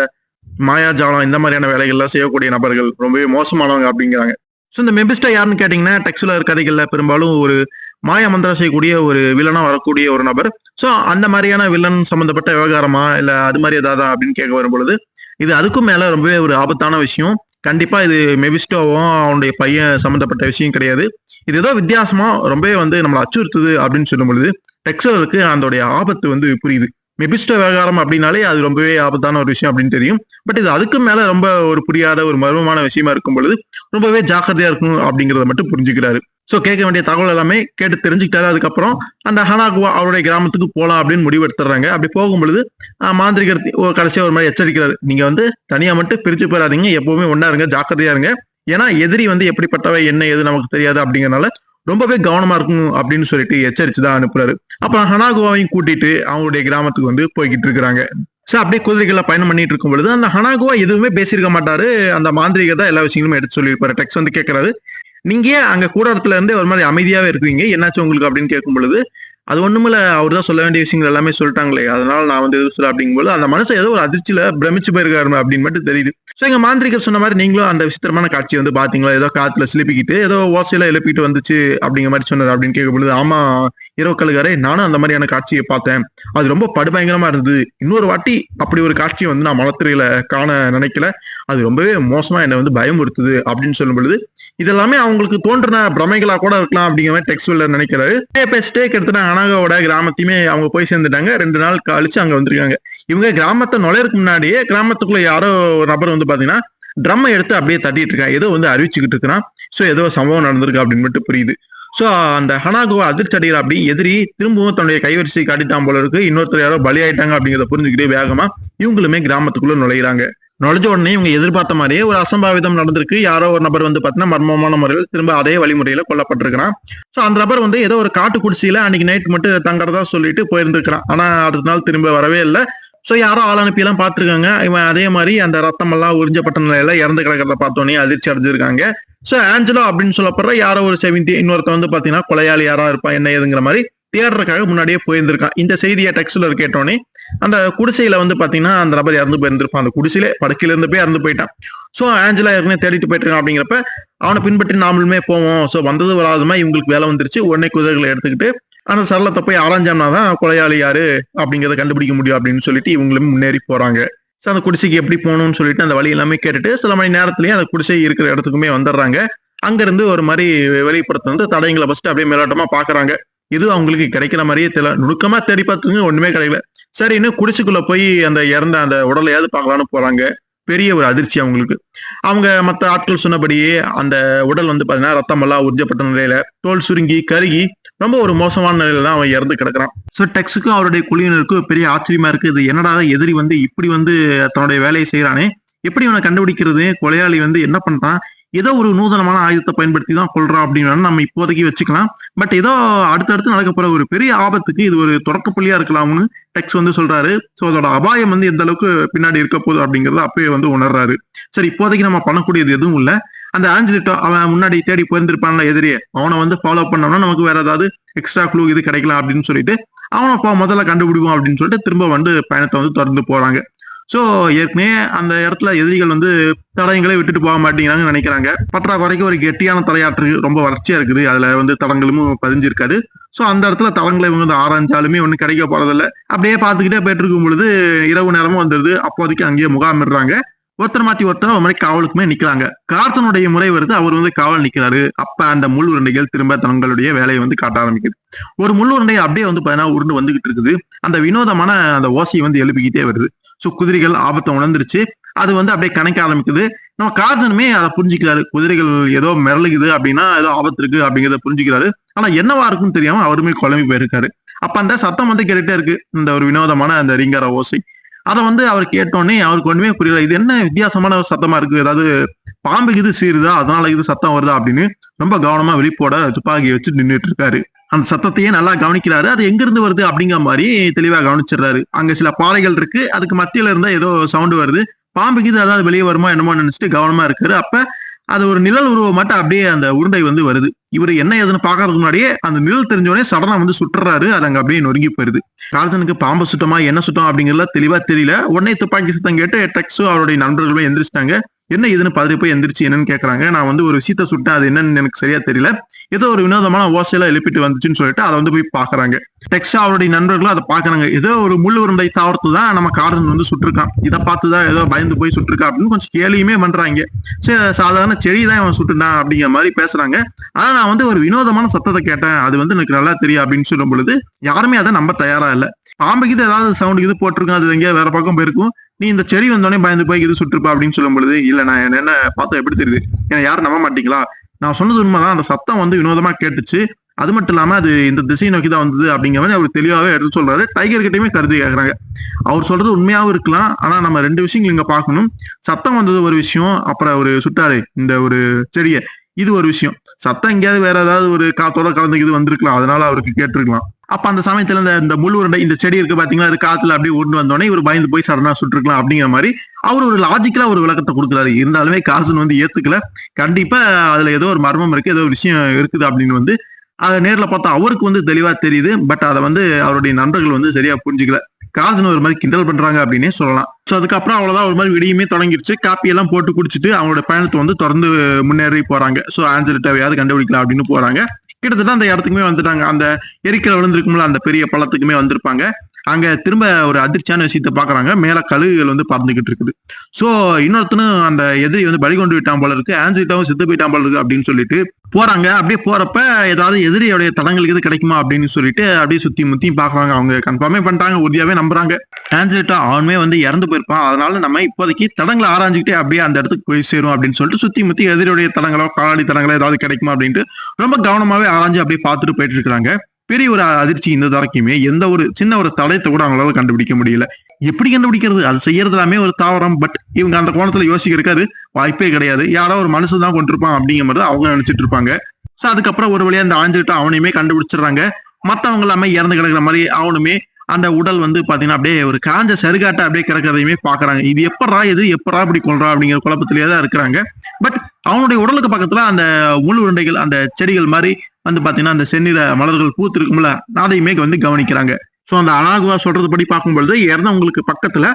மாயாஜாலம் இந்த மாதிரியான வேலைகள் எல்லாம் செய்யக்கூடிய நபர்கள் ரொம்பவே மோசமானவங்க அப்படிங்கிறாங்க. சோ இந்த மெபிஸ்டோ யாருன்னு கேட்டீங்கன்னா டெக்ஸ்ல கதைகள்ல பெரும்பாலும் ஒரு மாயா மந்திரம் செய்யக்கூடிய ஒரு வில்லனா வரக்கூடிய ஒரு நபர். சோ அந்த மாதிரியான வில்லன் சம்பந்தப்பட்ட விவகாரமா இல்ல அது மாதிரி ஏதாவது அப்படின்னு கேட்க வரும் பொழுது இது அதுக்கும் மேல ரொம்பவே ஒரு ஆபத்தான விஷயம். கண்டிப்பா இது மெபிஸ்டோவும் அவனுடைய பையன் சம்பந்தப்பட்ட விஷயம் கிடையாது. இது ஏதோ வித்தியாசமா ரொம்பவே வந்து நம்மள அச்சுறுத்துது அப்படின்னு சொல்லும் பொழுது, டெக்ஸலருக்கு அதோடைய ஆபத்து வந்து புரியுது. மெபிஸ்டோ விவகாரம் அப்படின்னாலே அது ரொம்பவே ஆபத்தான ஒரு விஷயம் அப்படின்னு தெரியும். பட் இது அதுக்கும் மேல ரொம்ப ஒரு புரியாத ஒரு மர்மமான விஷயமா இருக்கும் பொழுது, ரொம்பவே ஜாக்கிரதையா இருக்கணும் அப்படிங்கிறத மட்டும் புரிஞ்சுக்கிறாரு. சோ கேட்க வேண்டிய தகவல் எல்லாமே கேட்டு தெரிஞ்சுக்கிட்டாரு. அதுக்கப்புறம் அந்த ஹனாகுவா அவருடைய கிராமத்துக்கு போலாம் அப்படின்னு முடிவு எடுத்துறாங்க. அப்படி போகும் பொழுது மாந்திரிகர் கடைசியா ஒரு மாதிரி எச்சரிக்கிறாரு. நீங்க வந்து தனியா மட்டும் பிரிச்சு போயிடாதீங்க. எப்பவுமே ஒண்ணா இருங்க, ஜாக்கிரதையா இருங்க. ஏன்னா எதிரி வந்து எப்படிப்பட்டவை என்ன ஏது நமக்கு தெரியாது அப்படிங்கறனால ரொம்பவே கவனமா இருக்கணும் அப்படின்னு சொல்லிட்டு எச்சரிச்சுதான் அனுப்புறாரு. அப்ப ஹனாகுவாவையும் கூட்டிட்டு அவங்களுடைய கிராமத்துக்கு வந்து போய்கிட்டு இருக்கிறாங்க. சோ அப்படியே குதிரைகள்ல பயணம் பண்ணிட்டு இருக்கும் பொழுது அந்த ஹனாகுவா எதுவுமே பேசியிருக்க மாட்டாரு. அந்த மாந்திரிகர் தான் எல்லா விஷயங்களும் எடுத்து சொல்லியிருப்பாரு. டெக்ஸ் வந்து கேட்கறாரு, நீங்க அங்க கூடாரத்துல இருந்து ஒரு மாதிரி அமைதியாவே இருக்கீங்க, என்னாச்சு உங்களுக்கு அப்படின்னு கேட்கும் பொழுது, அது ஒண்ணுமில்ல, அவர் தான் சொல்ல வேண்டிய விஷயங்கள் எல்லாமே சொல்லிட்டாங்களே, அதனால நான் வந்து எதுவும் சொல்ல அப்படிங்கும்போது அந்த மனுஷன் ஏதோ ஒரு அதிர்ச்சியில பிரமிச்சு போயிருக்காரு அப்படின்னு மட்டும் தெரியுது. சோ எங்க மாந்திரிகர் சொன்ன மாதிரி நீங்களும் அந்த விசித்திரமான காட்சியை வந்து பாத்தீங்களா, ஏதோ காத்துல சிலிப்பிக்கிட்டு ஏதோ ஓசையில எழுப்பிட்டு வந்துச்சு அப்படிங்கிற மாதிரி சொன்னார் அப்படின்னு கேட்கும் பொழுது, ஆமா இரவு கழுகாரே, நானும் அந்த மாதிரியான காட்சியை பார்த்தேன். அது ரொம்ப படுபயங்கரமா இருந்தது. இன்னொரு வாட்டி அப்படி ஒரு காட்சியை வந்து நான் மலத்திரையில காண நினைக்கல. அது ரொம்பவே மோசமா என்னை வந்து பயமுறுத்துது அப்படின்னு சொல்லும் பொழுது, இதெல்லாமே அவங்களுக்கு தோன்றின பிரமைகளா கூட இருக்கலாம் அப்படிங்கிற மாதிரி டெக்ஸ்வெல்லர் நினைக்கிறாரு. பேசிட்டே கிட்டத்தட்ட அனாகாவோட கிராமத்தையுமே அவங்க போய் சேர்ந்துட்டாங்க. 2 நாள் கழிச்சு அங்க வந்திருக்காங்க. இவங்க கிராமத்தை நுழையறதுக்கு முன்னாடியே கிராமத்துக்குள்ள யாரோ ஒரு நபர் வந்து பாத்தீங்கன்னா ட்ரம்மை எடுத்து அப்படியே தட்டிட்டு இருக்கான். ஏதோ வந்து அறிவிச்சுக்கிட்டு இருக்கிறான். சோ ஏதோ சம்பவம் நடந்திருக்கு அப்படின்னு மட்டும் புரியுது. சோ அந்த ஹனாகுவா அதிர்ச்சி அடைகிற அப்படி எதிரி திரும்பவும் தன்னுடைய கைவரிசை காட்டிட்டான் போல இருக்கு. இன்னொருத்தர் யாரோ பலியாயிட்டாங்க அப்படிங்கிறத புரிஞ்சுக்கிட்டே வேகமா இவங்களுமே கிராமத்துக்குள்ள நுழையிறாங்க. நுழைஞ்ச உடனே இவங்க எதிர்பார்த்த மாதிரியே ஒரு அசம்பாவிதம் நடந்திருக்கு. யாரோ ஒரு நபர் வந்து பாத்தீங்கன்னா மர்மமான முறையில் திரும்ப அதே வழிமுறையில கொல்லப்பட்டிருக்கிறான். சோ அந்த நபர் வந்து ஏதோ ஒரு காட்டு குடிசையில அன்னைக்கு நைட் மட்டும் தங்கறதா சொல்லிட்டு போயிருந்திருக்கிறான். ஆனா அடுத்த நாள் திரும்ப வரவே இல்லை. சோ யாரோ ஆள் அனுப்பி எல்லாம் பாத்துருக்காங்க. இவன் அதே மாதிரி அந்த ரத்தம் எல்லாம் உறிஞ்சப்பட்ட நிலையில இறந்து கிடக்கிறத பார்த்தோன்னே அதிர்ச்சி அடைஞ்சிருக்காங்க. சோ ஆஞ்சலோ அப்படின்னு சொல்லப்படுற யாரோ ஒரு செவிந்தி இன்னொருத்த வந்து பாத்தீங்கன்னா கொலையாளி யாரா இருப்பான் என்ன ஏதுங்கிற மாதிரி தேடுறதுக்காக முன்னாடியே போயிருந்திருக்கான். இந்த செய்தியை டெக்ஸ்ட்ல கேட்டோன்னே அந்த குடிசையில வந்து பாத்தீங்கன்னா அந்த நபர் இறந்து போயிருந்திருப்பான். அந்த குடிசையில படுக்கையில இருந்து போய் இறந்து போயிட்டான். சோ ஆஞ்சலா ஏற்கனவே தேடிட்டு போயிட்டு இருக்கான். அப்படிங்கிறப்ப அவனை பின்பற்றி நாமளுமே போவோம். சோ வந்தது வராதுமா இவங்களுக்கு வேலை வந்துருச்சு. உடனே குதிரைகளை எடுத்துக்கிட்டு அந்த சரளத்தை போய் ஆராய்ஞ்சோம்னா தான் கொலையாளி யாரு அப்படிங்கிறத கண்டுபிடிக்க முடியும் அப்படின்னு சொல்லிட்டு இவங்களும் முன்னேறி போறாங்க. சோ அந்த குடிசைக்கு எப்படி போகணும்னு சொல்லிட்டு அந்த வழி எல்லாமே கேட்டுட்டு சில மணி நேரத்திலேயே அந்த குடிசை இருக்கிற இடத்துக்குமே வந்துடுறாங்க. அங்க இருந்து ஒரு மாதிரி வெளிப்படுத்த வந்து தடயங்களை ஃபர்ஸ்ட் அப்படியே மேலோட்டமா பாக்குறாங்க. இது அவங்களுக்கு கிடைக்கிற மாதிரியே தெரியல. நுணுக்கமா தேடி பார்த்துங்க ஒண்ணுமே கிடைக்கல. சரின்னு குடிசைக்குள்ள போய் அந்த இறந்த அந்த உடலையாவது பார்க்கலான்னு போறாங்க. பெரிய ஒரு அதிர்ச்சி அவங்களுக்கு. அவங்க மற்ற ஆட்கள் சொன்னபடியே அந்த உடல் வந்து பாத்தீங்கன்னா ரத்தம் எல்லாம் உறிஞ்சப்பட்ட நிலையில தோல் சுருங்கி கருகி ரொம்ப ஒரு மோசமான நிலையில தான் அவன் இறந்து கிடக்குறான். சோ டெக்ஸுக்கும் அவருடைய குழுவினருக்கும் பெரிய ஆச்சரியமா இருக்கு. இது என்னடா எதிரி வந்து இப்படி வந்து தன்னுடைய வேலையை செய்யறானே, எப்படி அவனை கண்டுபிடிக்கிறது, கொலையாளி வந்து என்ன பண்றான், ஏதோ ஒரு நூதனமான ஆயுதத்தை பயன்படுத்தி தான் கொள்றான் அப்படின்னு நம்ம இப்போதைக்கு வச்சுக்கலாம். பட் ஏதோ அடுத்தடுத்து நடக்க போற ஒரு பெரிய ஆபத்துக்கு இது ஒரு தொடக்கப்புள்ளியா இருக்கலாம்னு டெக்ஸ் வந்து சொல்றாரு. சோ அதோட அபாயம் வந்து எந்த அளவுக்கு பின்னாடி இருக்க போகுது அப்படிங்கறத அப்பயே வந்து உணர்றாரு. சரி இப்போதைக்கு நம்ம பண்ணக்கூடியது எதுவும் இல்ல. அந்த ஆஞ்சலிட்டோ அவன் முன்னாடி தேடி போயிருந்திருப்பான்ல எதிரியே, அவனை வந்து ஃபாலோ பண்ணோம்னா நமக்கு வேற ஏதாவது எக்ஸ்ட்ரா க்ளூ இது கிடைக்கலாம் அப்படின்னு சொல்லிட்டு அவனை முதல்ல கண்டுபிடிப்போம் அப்படின்னு சொல்லிட்டு திரும்ப வந்து பயணத்தை வந்து தொடர்ந்து போறாங்க. சோ ஏற்கனவே அந்த இடத்துல எதிரிகள் வந்து தடயங்களே விட்டுட்டு போக மாட்டேங்கிறாங்கன்னு நினைக்கிறாங்க. பற்றாக்குறைக்கு ஒரு கெட்டியான தலையாற்று ரொம்ப வறட்சியா இருக்குது. அதுல வந்து தடங்களும் பதிஞ்சிருக்காது. சோ அந்த இடத்துல தடங்களை இவங்க வந்து ஆராய்ஞ்சாலுமே ஒண்ணு கிடைக்க போறதில்ல. அப்படியே பார்த்துக்கிட்டே போயிட்டு இருக்கும் பொழுது இரவு நேரமும் வந்துருது. அப்போதைக்கு அங்கேயே முகாமிடுறாங்க. ஒருத்தர் மாத்தி ஒருத்தர் ஒரு மாதிரி காவலுக்குமே நிக்கிறாங்க. கார்சனுடைய முறை வருது. அவர் வந்து காவல் நிக்கிறாரு. அப்ப அந்த முள் உருண்டைகள் திரும்ப தங்களுடைய வேலையை வந்து காட்ட ஆரம்பிக்குது. ஒரு முள் உருண்டை அப்படியே வந்து பாத்தீங்கன்னா உருண்டு வந்துகிட்டு இருக்குது. அந்த வினோதமான அந்த ஓசையை வந்து எழுப்பிக்கிட்டே வருது. சோ குதிரைகள் ஆபத்தை உணர்ந்துருச்சு. அது வந்து அப்படியே கணக்க ஆரம்பிக்குது. நம்ம கார்சனுமே அதை புரிஞ்சுக்கிறாரு. குதிரைகள் ஏதோ மிரளுகுது அப்படின்னா ஏதோ ஆபத்து இருக்கு அப்படிங்கிறத புரிஞ்சுக்கிறாரு. ஆனா என்னவா இருக்குன்னு தெரியாம அவருமே குழம்பி போயிருக்காரு. அப்ப அந்த சத்தம் வந்து கேட்டுட்டே இருக்கு. இந்த ஒரு வினோதமான அந்த ரீங்கார ஓசை. அதை வந்து அவர் கேட்டோடனே அவருக்கு ஒண்ணுமே புரியல. இது என்ன வித்தியாசமான ஒரு சத்தமா இருக்கு, ஏதாவது பாம்புக்கு இது சீருதா அதனால இது சத்தம் வருதா அப்படின்னு ரொம்ப கவனமா வெளிப்போட துப்பாக்கியை வச்சு நின்றுட்டு இருக்காரு. அந்த சத்தத்தையே நல்லா கவனிக்கிறாரு. அது எங்க இருந்து வருது அப்படிங்கிற மாதிரி தெளிவா கவனிச்சிடுறாரு. அங்க சில பாறைகள் இருக்கு. அதுக்கு மத்தியில இருந்தா ஏதோ சவுண்ட் வருது. பாம்புக்கு இது அதாவது வெளியே வருமா என்னமோ நினைச்சிட்டு கவனமா இருக்காரு. அப்ப அது ஒரு நிழல் உருவம் மட்டும் அப்படியே அந்த உருண்டை வந்து வருது. இவரு என்ன ஏதுன்னு பாக்குறதுக்கு முன்னாடியே அந்த நிழல் தெரிஞ்சோடனே சடனா வந்து சுட்டுறாரு. அது அங்க அப்படியே நொறுங்கி போயிருது. கார்சனுக்கு பாம்பு சுட்டமா என்ன சுட்டம் அப்படிங்கறத தெளிவா தெரியல. உடனே துப்பாக்கி சத்தம் கேட்டு டெக்ஸும் அவருடைய நண்பர்களுமே எந்திரிச்சிட்டாங்க. என்ன இதுன்னு பதறி போய் எந்திரிச்சு என்னன்னு கேக்குறாங்க. நான் வந்து ஒரு விஷயத்த சுட்டேன், அது என்னன்னு எனக்கு சரியா தெரியல, ஏதோ ஒரு வினோதமான ஓசையெல்லாம் எழுப்பிட்டு வந்துச்சுன்னு சொல்லிட்டு அதை வந்து போய் பாக்குறாங்க. டெக்ஸா அவருடைய நண்பர்களும் அதை பாக்குறாங்க. ஏதோ ஒரு முள் உருண்டை தாவரத்து தான் நம்ம கார்டன் வந்து சுட்டிருக்கான், இதை பார்த்துதான் ஏதோ பயந்து போய் சுட்டிருக்கா அப்படின்னு கொஞ்சம் கேலியுமே பண்றாங்க. சரி, சாதாரண செடி தான் அவன் சுட்டுனான் அப்படிங்கிற மாதிரி பேசுறாங்க. ஆனா நான் வந்து ஒரு வினோதமான சத்தத்தை கேட்டேன், அது வந்து எனக்கு நல்லா தெரியும் அப்படின்னு சொல்லும் பொழுது யாருமே அதை நம்ப தயாரா இல்ல. பாம்புக்கு இது ஏதாவது சவுண்ட் இது போட்டிருக்கும், அது எங்கேயா வேற பக்கம் போயிருக்கும், நீ இந்த செடி வந்தோடனே பயந்து போய் இது சுட்டுருப்பா அப்படின்னு சொல்லும் பொழுது, இல்ல நான் என்ன பார்த்தா எப்படி தெரியுது, ஏன்னா யாரும் நம்ப மாட்டீங்களா, நான் சொன்னது உண்மைதான், அந்த சத்தம் வந்து வினோதமா கேட்டுச்சு, அது மட்டும் இல்லாம அது இந்த திசையை நோக்கி தான் வந்தது அப்படிங்கிற மாதிரி அவர் தெளிவாவே எடுத்து சொல்றாரு. டைகர் கிட்டயுமே கருதி கேட்கறாங்க. அவர் சொல்றது உண்மையாவும் இருக்கலாம், ஆனா நம்ம 2 விஷயங்கள் இங்க பார்க்கணும். சத்தம் வந்தது ஒரு விஷயம், அப்புறம் அவரு சுட்டாரு இந்த ஒரு செடியை, இது ஒரு விஷயம். சத்தம் எங்கேயாவது வேற ஏதாவது ஒரு காத்தோட கலந்து இது வந்திருக்கலாம், அதனால அவருக்கு கேட்டிருக்கலாம். அப்ப அந்த சமயத்துல இந்த முள் உருண்டை இந்த செடி இருக்கு பாத்தீங்களா, அது காத்துல அப்படியே உருண்டு வந்தோடனே இவர் பயந்து போய் சடனா சுட்டுருக்கலாம் அப்படிங்கிற மாதிரி அவர் ஒரு லாஜிக்கலா ஒரு விளக்கத்தை கொடுக்குறாரு. இருந்தாலுமே கார்சன் வந்து ஏத்துக்கல. கண்டிப்பா அதுல ஏதோ ஒரு மர்மம் இருக்கு, ஏதோ ஒரு விஷயம் இருக்குது அப்படின்னு வந்து அதை நேர்ல பார்த்தா அவருக்கு வந்து தெளிவா தெரியுது. பட் அதை வந்து அவருடைய நண்பர்கள் வந்து சரியா புரிஞ்சுக்கல. கார்சன் ஒரு மாதிரி கிண்டல் பண்றாங்க அப்படின்னே சொல்லலாம். சோ அதுக்கப்புறம் அவ்வளவுதான், ஒரு மாதிரி விடியுமே தொடங்கிருச்சு. காப்பி எல்லாம் போட்டு குடிச்சிட்டு அவங்களோட பயணத்தை வந்து தொடர்ந்து முன்னேறி போறாங்க. சோ ஆஞ்சலிட்டாவையாவது கண்டுபிடிக்கலாம் அப்படின்னு போறாங்க. கிட்டத்தட்ட அந்த இடத்துக்குமே வந்துட்டாங்க. அந்த எரிக்கல விழுந்திருக்கும்ல அந்த பெரிய பள்ளத்துக்குமே வந்திருப்பாங்க. அங்க திரும்ப ஒரு அதிர்ச்சியான விஷயத்த பாக்குறாங்க. மேல கழுகுகள் வந்து பறந்துகிட்டு இருக்குது. சோ இன்னொருத்தனும் அந்த எதிரி வந்து பலி கொண்டு விட்டான் போல இருக்கு, ஆன்சிட்டாவும் செத்து போயிட்டான் போல இருக்கு அப்படின்னு சொல்லிட்டு போறாங்க. அப்படியே போறப்ப ஏதாவது எதிரியோடைய தடங்களுக்கு இது கிடைக்குமா அப்படின்னு சொல்லிட்டு அப்படியே சுத்தி முத்தி பாக்குறாங்க. அவங்க கன்ஃபார்மே பண்ணிட்டாங்க, உறுதியாவே நம்புறாங்க. ஆன்சிட்டா அவனுமே வந்து இறந்து போயிருப்பான், அதனால நம்ம இப்போதைக்கு தடங்களை ஆராய்ஞ்சுக்கிட்டே அப்படியே அந்த இடத்துக்கு போய் சேரும் அப்படின்னு சொல்லிட்டு சுத்தி முத்தி எதிரியுடைய தடங்களோ காலாடி தடங்களோ ஏதாவது கிடைக்குமா அப்படின்ட்டு ரொம்ப கவனமாவே ஆராய்ஞ்சு அப்படியே பார்த்துட்டு போயிட்டு இருக்காங்க. பெரிய ஒரு அதிர்ச்சி இந்த தரக்குமே எந்த ஒரு சின்ன ஒரு தடயத்தை கூட அவங்களால கண்டுபிடிக்க முடியல. எப்படி கண்டுபிடிக்கிறது, அது செய்யறது எல்லாமே ஒரு தாவரம். பட் இவங்க அந்த கோணத்துல யோசிக்கிறதுக்கு வாய்ப்பே கிடையாது. யாரோ ஒரு மனுஷன் தான் கொண்டிருப்பான் அப்படிங்கிற மாதிரி அவங்க நினைச்சிட்டு இருப்பாங்க. சோ அதுக்கப்புறம் ஒரு வழியா அந்த ஆஞ்சிட்டு அவனையுமே கண்டுபிடிச்சிடுறாங்க. மத்தவங்க எல்லாமே இறந்து கிடக்குற மாதிரி அவனுமே அந்த உடல் வந்து பாத்தீங்கன்னா அப்படியே ஒரு காஞ்ச சருகாட்ட அப்படியே கிடக்கிறதையுமே பாக்குறாங்க. இது எப்படா இப்படி கொள்றா அப்படிங்கிற குழப்பத்திலேயே தான் இருக்கிறாங்க. பட் அவனுடைய உடலுக்கு பக்கத்துல அந்த முள் உருண்டைகள் அந்த செடிகள் மாதிரி வந்து பாத்தீங்கன்னா அந்த செந்நிற மலர்கள் பூத்து இருக்கும்ல, அதையுமே வந்து கவனிக்கிறாங்க. சோ அந்த அனாகுவா சொல்றது படி பார்க்கும்பொழுது இறந்தவங்களுக்கு பக்கத்துல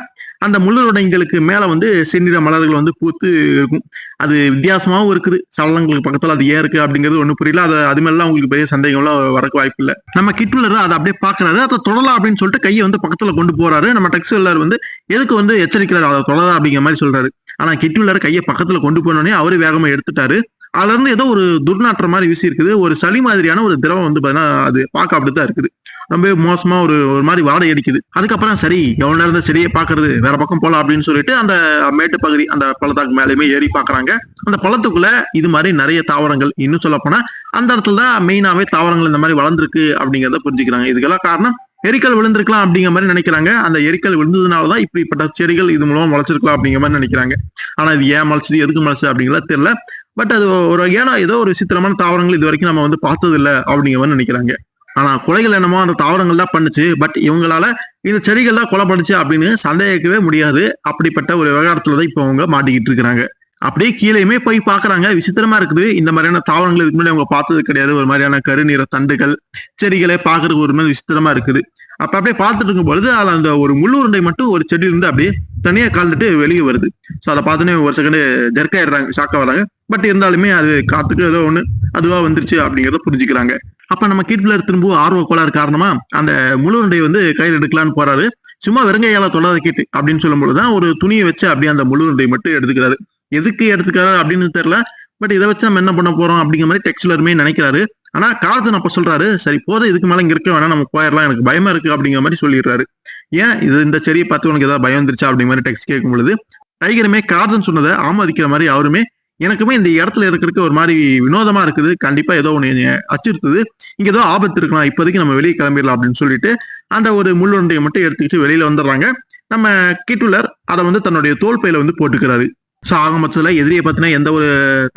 அந்த முள் உருண்டைகளுக்கு மேல வந்து செந்நிற மலர்கள் வந்து பூத்து இருக்கும். அது வித்தியாசமாவும் இருக்குது. சடலங்களுக்கு பக்கத்துல அது ஏன் இருக்கு அப்படிங்கிறது ஒண்ணு புரியல. அது மேல உங்களுக்கு பெரிய சந்தேகம்லாம் வரக்கு வாய்ப்பு இல்லை. நம்ம கிட்லர் அதை அப்படியே பாக்குறாரு. அதை தொடலாம் அப்படின்னு சொல்லிட்டு கையை வந்து பக்கத்துல கொண்டு போறாரு. நம்ம டெக்ஸ்டர் வந்து எதுக்கு வந்து எச்சரிக்கிறாரு, அதை தொடலாம் அப்படிங்கிற மாதிரி சொல்றாரு. ஆனா கிட்லர் கையை பக்கத்துல கொண்டு போனோடனே அவரு வேகமா எடுத்துட்டாரு. அதுல இருந்து ஏதோ ஒரு துர்நாற்றம் மாதிரி வீசி இருக்குது. ஒரு சளி மாதிரியான ஒரு திரவம் வந்து பாத்தீங்கன்னா அது பார்க்க அப்படித்தான் இருக்குது. ரொம்ப மோசமா ஒரு மாதிரி வாடை அடிக்குது. அதுக்கப்புறம் சரி எவ்வளவு நேரம் செடியை பாக்குறது, வேற பக்கம் போலாம் அப்படின்னு சொல்லிட்டு அந்த மேட்டு பகுதி அந்த பள்ளத்தாக்கு மேலேயுமே ஏறி பாக்குறாங்க. அந்த பள்ளத்துக்குள்ள இது மாதிரி நிறைய தாவரங்கள், இன்னும் சொல்ல போனா அந்த இடத்துல தான் மெயினாவே தாவரங்கள் இந்த மாதிரி வளர்ந்துருக்கு அப்படிங்கிறத புரிஞ்சுக்கிறாங்க. இதுக்கெல்லாம் காரணம் எரிக்கல் விழுந்திருக்கலாம் அப்படிங்கிற மாதிரி நினைக்கிறாங்க. அந்த எரிக்கல் விழுந்ததுனாலதான் இப்படிப்பட்ட செடிகள் இது மூலமா முளைச்சிருக்கலாம் அப்படிங்கிற மாதிரி நினைக்கிறாங்க. ஆனா இது ஏன் முளைச்சது, எதுக்கு முளைச்சது அப்படிங்கிறத தெரியல. பட் அது ஒரு ஏன்னா ஏதோ ஒரு விசித்திரமான தாவரங்கள் இது வரைக்கும் நம்ம வந்து பார்த்தது இல்லை அப்படிங்கிற மாதிரி நினைக்கிறாங்க. ஆனா கொலைகள் என்னமோ அந்த தாவரங்கள் தான் பண்ணுச்சு. பட் இவங்களால இந்த செடிகள் தான் கொலை பண்ணுச்சு அப்படின்னு சந்தேகிக்கவே முடியாது. அப்படிப்பட்ட ஒரு விவகாரத்துலதான் இப்ப அவங்க மாட்டிக்கிட்டு இருக்கிறாங்க. அப்படியே கீழேயுமே போய் பாக்குறாங்க. விசித்திரமா இருக்குது. இந்த மாதிரியான தாவரங்கள் இதுக்கு முன்னாடி அவங்க பார்த்தது கிடையாது. ஒரு மாதிரியான கருநீர தண்டுகள் செடிகளே பாக்குறதுக்கு ஒரு மாதிரி விசித்திரமா இருக்குது. அப்ப அப்படியே பார்த்துட்டு இருக்கும் பொழுது அதுல அந்த ஒரு முள்ளுருண்டை மட்டும் ஒரு செடி இருந்து அப்படியே தனியா கலந்துட்டு வெளியே வருது. சோ அதை பார்த்தோன்னே ஒரு செகண்ட் ஜெர்க் ஆயிடுறாங்க, ஷாக்கா வராங்க. பட் இருந்தாலுமே அது காத்துக்கு ஏதோ ஒண்ணு அதுவா வந்துருச்சு அப்படிங்கிறத புரிஞ்சுக்கிறாங்க. அப்ப நம்ம கிட்லர் திரும்ப ஆர்வ கோளாறு காரணமா அந்த முள்ளுருண்டையை வந்து கையில் எடுக்கலான்னு போறாரு. சும்மா வெறுங்கையால தொடாத கேட்டு அப்படின்னு சொல்லும் பொழுதுதான் ஒரு துணியை வச்சு அப்படியே அந்த முள்ளுருண்டையை மட்டும் எடுத்துக்கிறாரு. எதுக்கு எடுத்துக்கிறாரு அப்படின்னு தெரியல. பட் இதை வச்சு நம்ம என்ன பண்ண போறோம் அப்படிங்கிற மாதிரி டெக்ஸ்லருமே நினைக்கிறாரு. ஆனா கார்ஜன் அப்ப சொல்றாரு, சரி போதும், இதுக்கு மேல இங்க இருக்க வேணா, நம்ம போயிடலாம், எனக்கு பயமா இருக்கு அப்படிங்கிற மாதிரி சொல்லிடுறாரு. ஏன் இது இந்த செடியை பார்த்து உனக்கு ஏதாவது பயம் வந்துருச்சா அப்படிங்கிற மாதிரி டெக்ஸ்ட் கேட்கும் பொழுது டைகருமே கார்ஜன் சொன்னதை ஆமதிக்கிற மாதிரி அவருமே எனக்குமே இந்த இடத்துல இருக்கிறதுக்கு ஒரு மாதிரி வினோதமா இருக்குது, கண்டிப்பா ஏதோ ஒண்ணு அச்சுறுத்துது, இங்க ஏதோ ஆபத்து இருக்கலாம், இப்போதைக்கு நம்ம வெளியே கிளம்பிடலாம் அப்படின்னு சொல்லிட்டு அந்த ஒரு முள்ளுருண்டையை மட்டும் எடுத்துக்கிட்டு வெளியில வந்துடுறாங்க. நம்ம கிட்லர் அதை வந்து தன்னுடைய தோல் பையில வந்து போட்டுக்கிறாரு. சோ ஆக மொத்தத்துல எதிரியை பத்தின எந்த ஒரு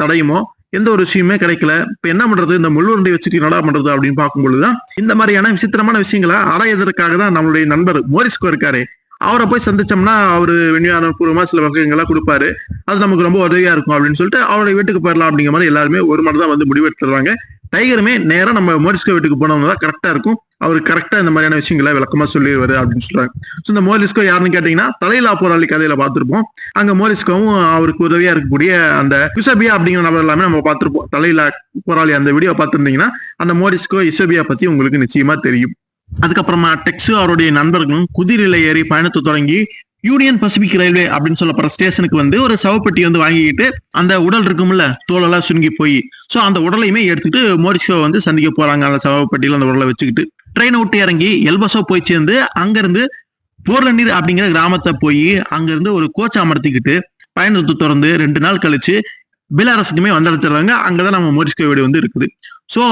தடையுமோ எந்த ஒரு விஷயமே கிடைக்கல. இப்ப என்ன பண்றது, இந்த முள்ளுருண்டை வச்சுட்டு என்னடா பண்றது அப்படின்னு பார்க்கும் பொழுதுதான் இந்த மாதிரியான விசித்திரமான விஷயங்களை ஆராயதற்காக தான் நம்மளுடைய நண்பர் மோரிஸ்கோ இருக்காரு. அவரை போய் சந்திச்சோம்னா அவரு விஞ்ஞான பூர்வமா சில வகைகள்லாம் கொடுப்பாரு, அது நமக்கு ரொம்ப உதவியா இருக்கும் அப்படின்னு சொல்லிட்டு அவருடைய வீட்டுக்கு போயிடலாம் அப்படிங்கிற மாதிரி எல்லாருமே ஒரு மாதிரி தான் வந்து முடிவெடுத்துருவாங்க. டைகருமே நேரா நம்ம மோரிஸ்கோ வீட்டுக்கு போனவங்க தான் கரெக்டா இருக்கும். அவரு கரெக்டா இந்த மாதிரியான விஷயங்களை விளக்கமா சொல்லிடுவாரு அப்படின்னு சொல்றாங்க. ஸோ இந்த மோரிஸ்கோ யாருன்னு கேட்டீங்கன்னா, தலையிலா போராளி கதையில பார்த்திருப்போம். அங்க மோரிஸ்கோவும் அவருக்கு உதவியா இருக்கக்கூடிய அந்த யுசபியா அப்படிங்கிற நபர் எல்லாமே நம்ம பார்த்திருப்போம். தலையிலா போராளி அந்த வீடியோ பார்த்திருந்தீங்கன்னா அந்த மோரிஸ்கோ யுசபியா பத்தி உங்களுக்கு நிச்சயமா தெரியும். அதுக்கப்புறமா டெக்ஸு அவருடைய நண்பர்களும் குதிரையில ஏறி பயணத்தை தொடங்கி யூனியன் பசிபிக் ரயில்வே அப்படின்னு சொல்லப்படுற ஸ்டேஷனுக்கு வந்து ஒரு சவப்பெட்டி வந்து வாங்கிக்கிட்டு அந்த உடல் இருக்கும்ல தோலெல்லாம் சுருங்கி போய் ஸோ அந்த உடலையுமே எடுத்துட்டு மோரிஸ்கோ வந்து சந்திக்க போறாங்க. அந்த சவப்பெட்டியில அந்த உடலை வச்சுக்கிட்டு ட்ரெயினை விட்டு இறங்கி எல்பசோ போய் சேர்ந்து அங்கிருந்து போர்லநீர் அப்படிங்கிற கிராமத்தை போய் அங்கிருந்து ஒரு கோச் அமர்த்திக்கிட்டு பயணத்தை தொடர்ந்து 2 நாள் கழிச்சு பிலாரஸுக்குமே வந்தடைச்சிடுறாங்க. அங்கதான் நம்ம மோரிஸ்கோ வீடு வந்து இருக்குது. சோ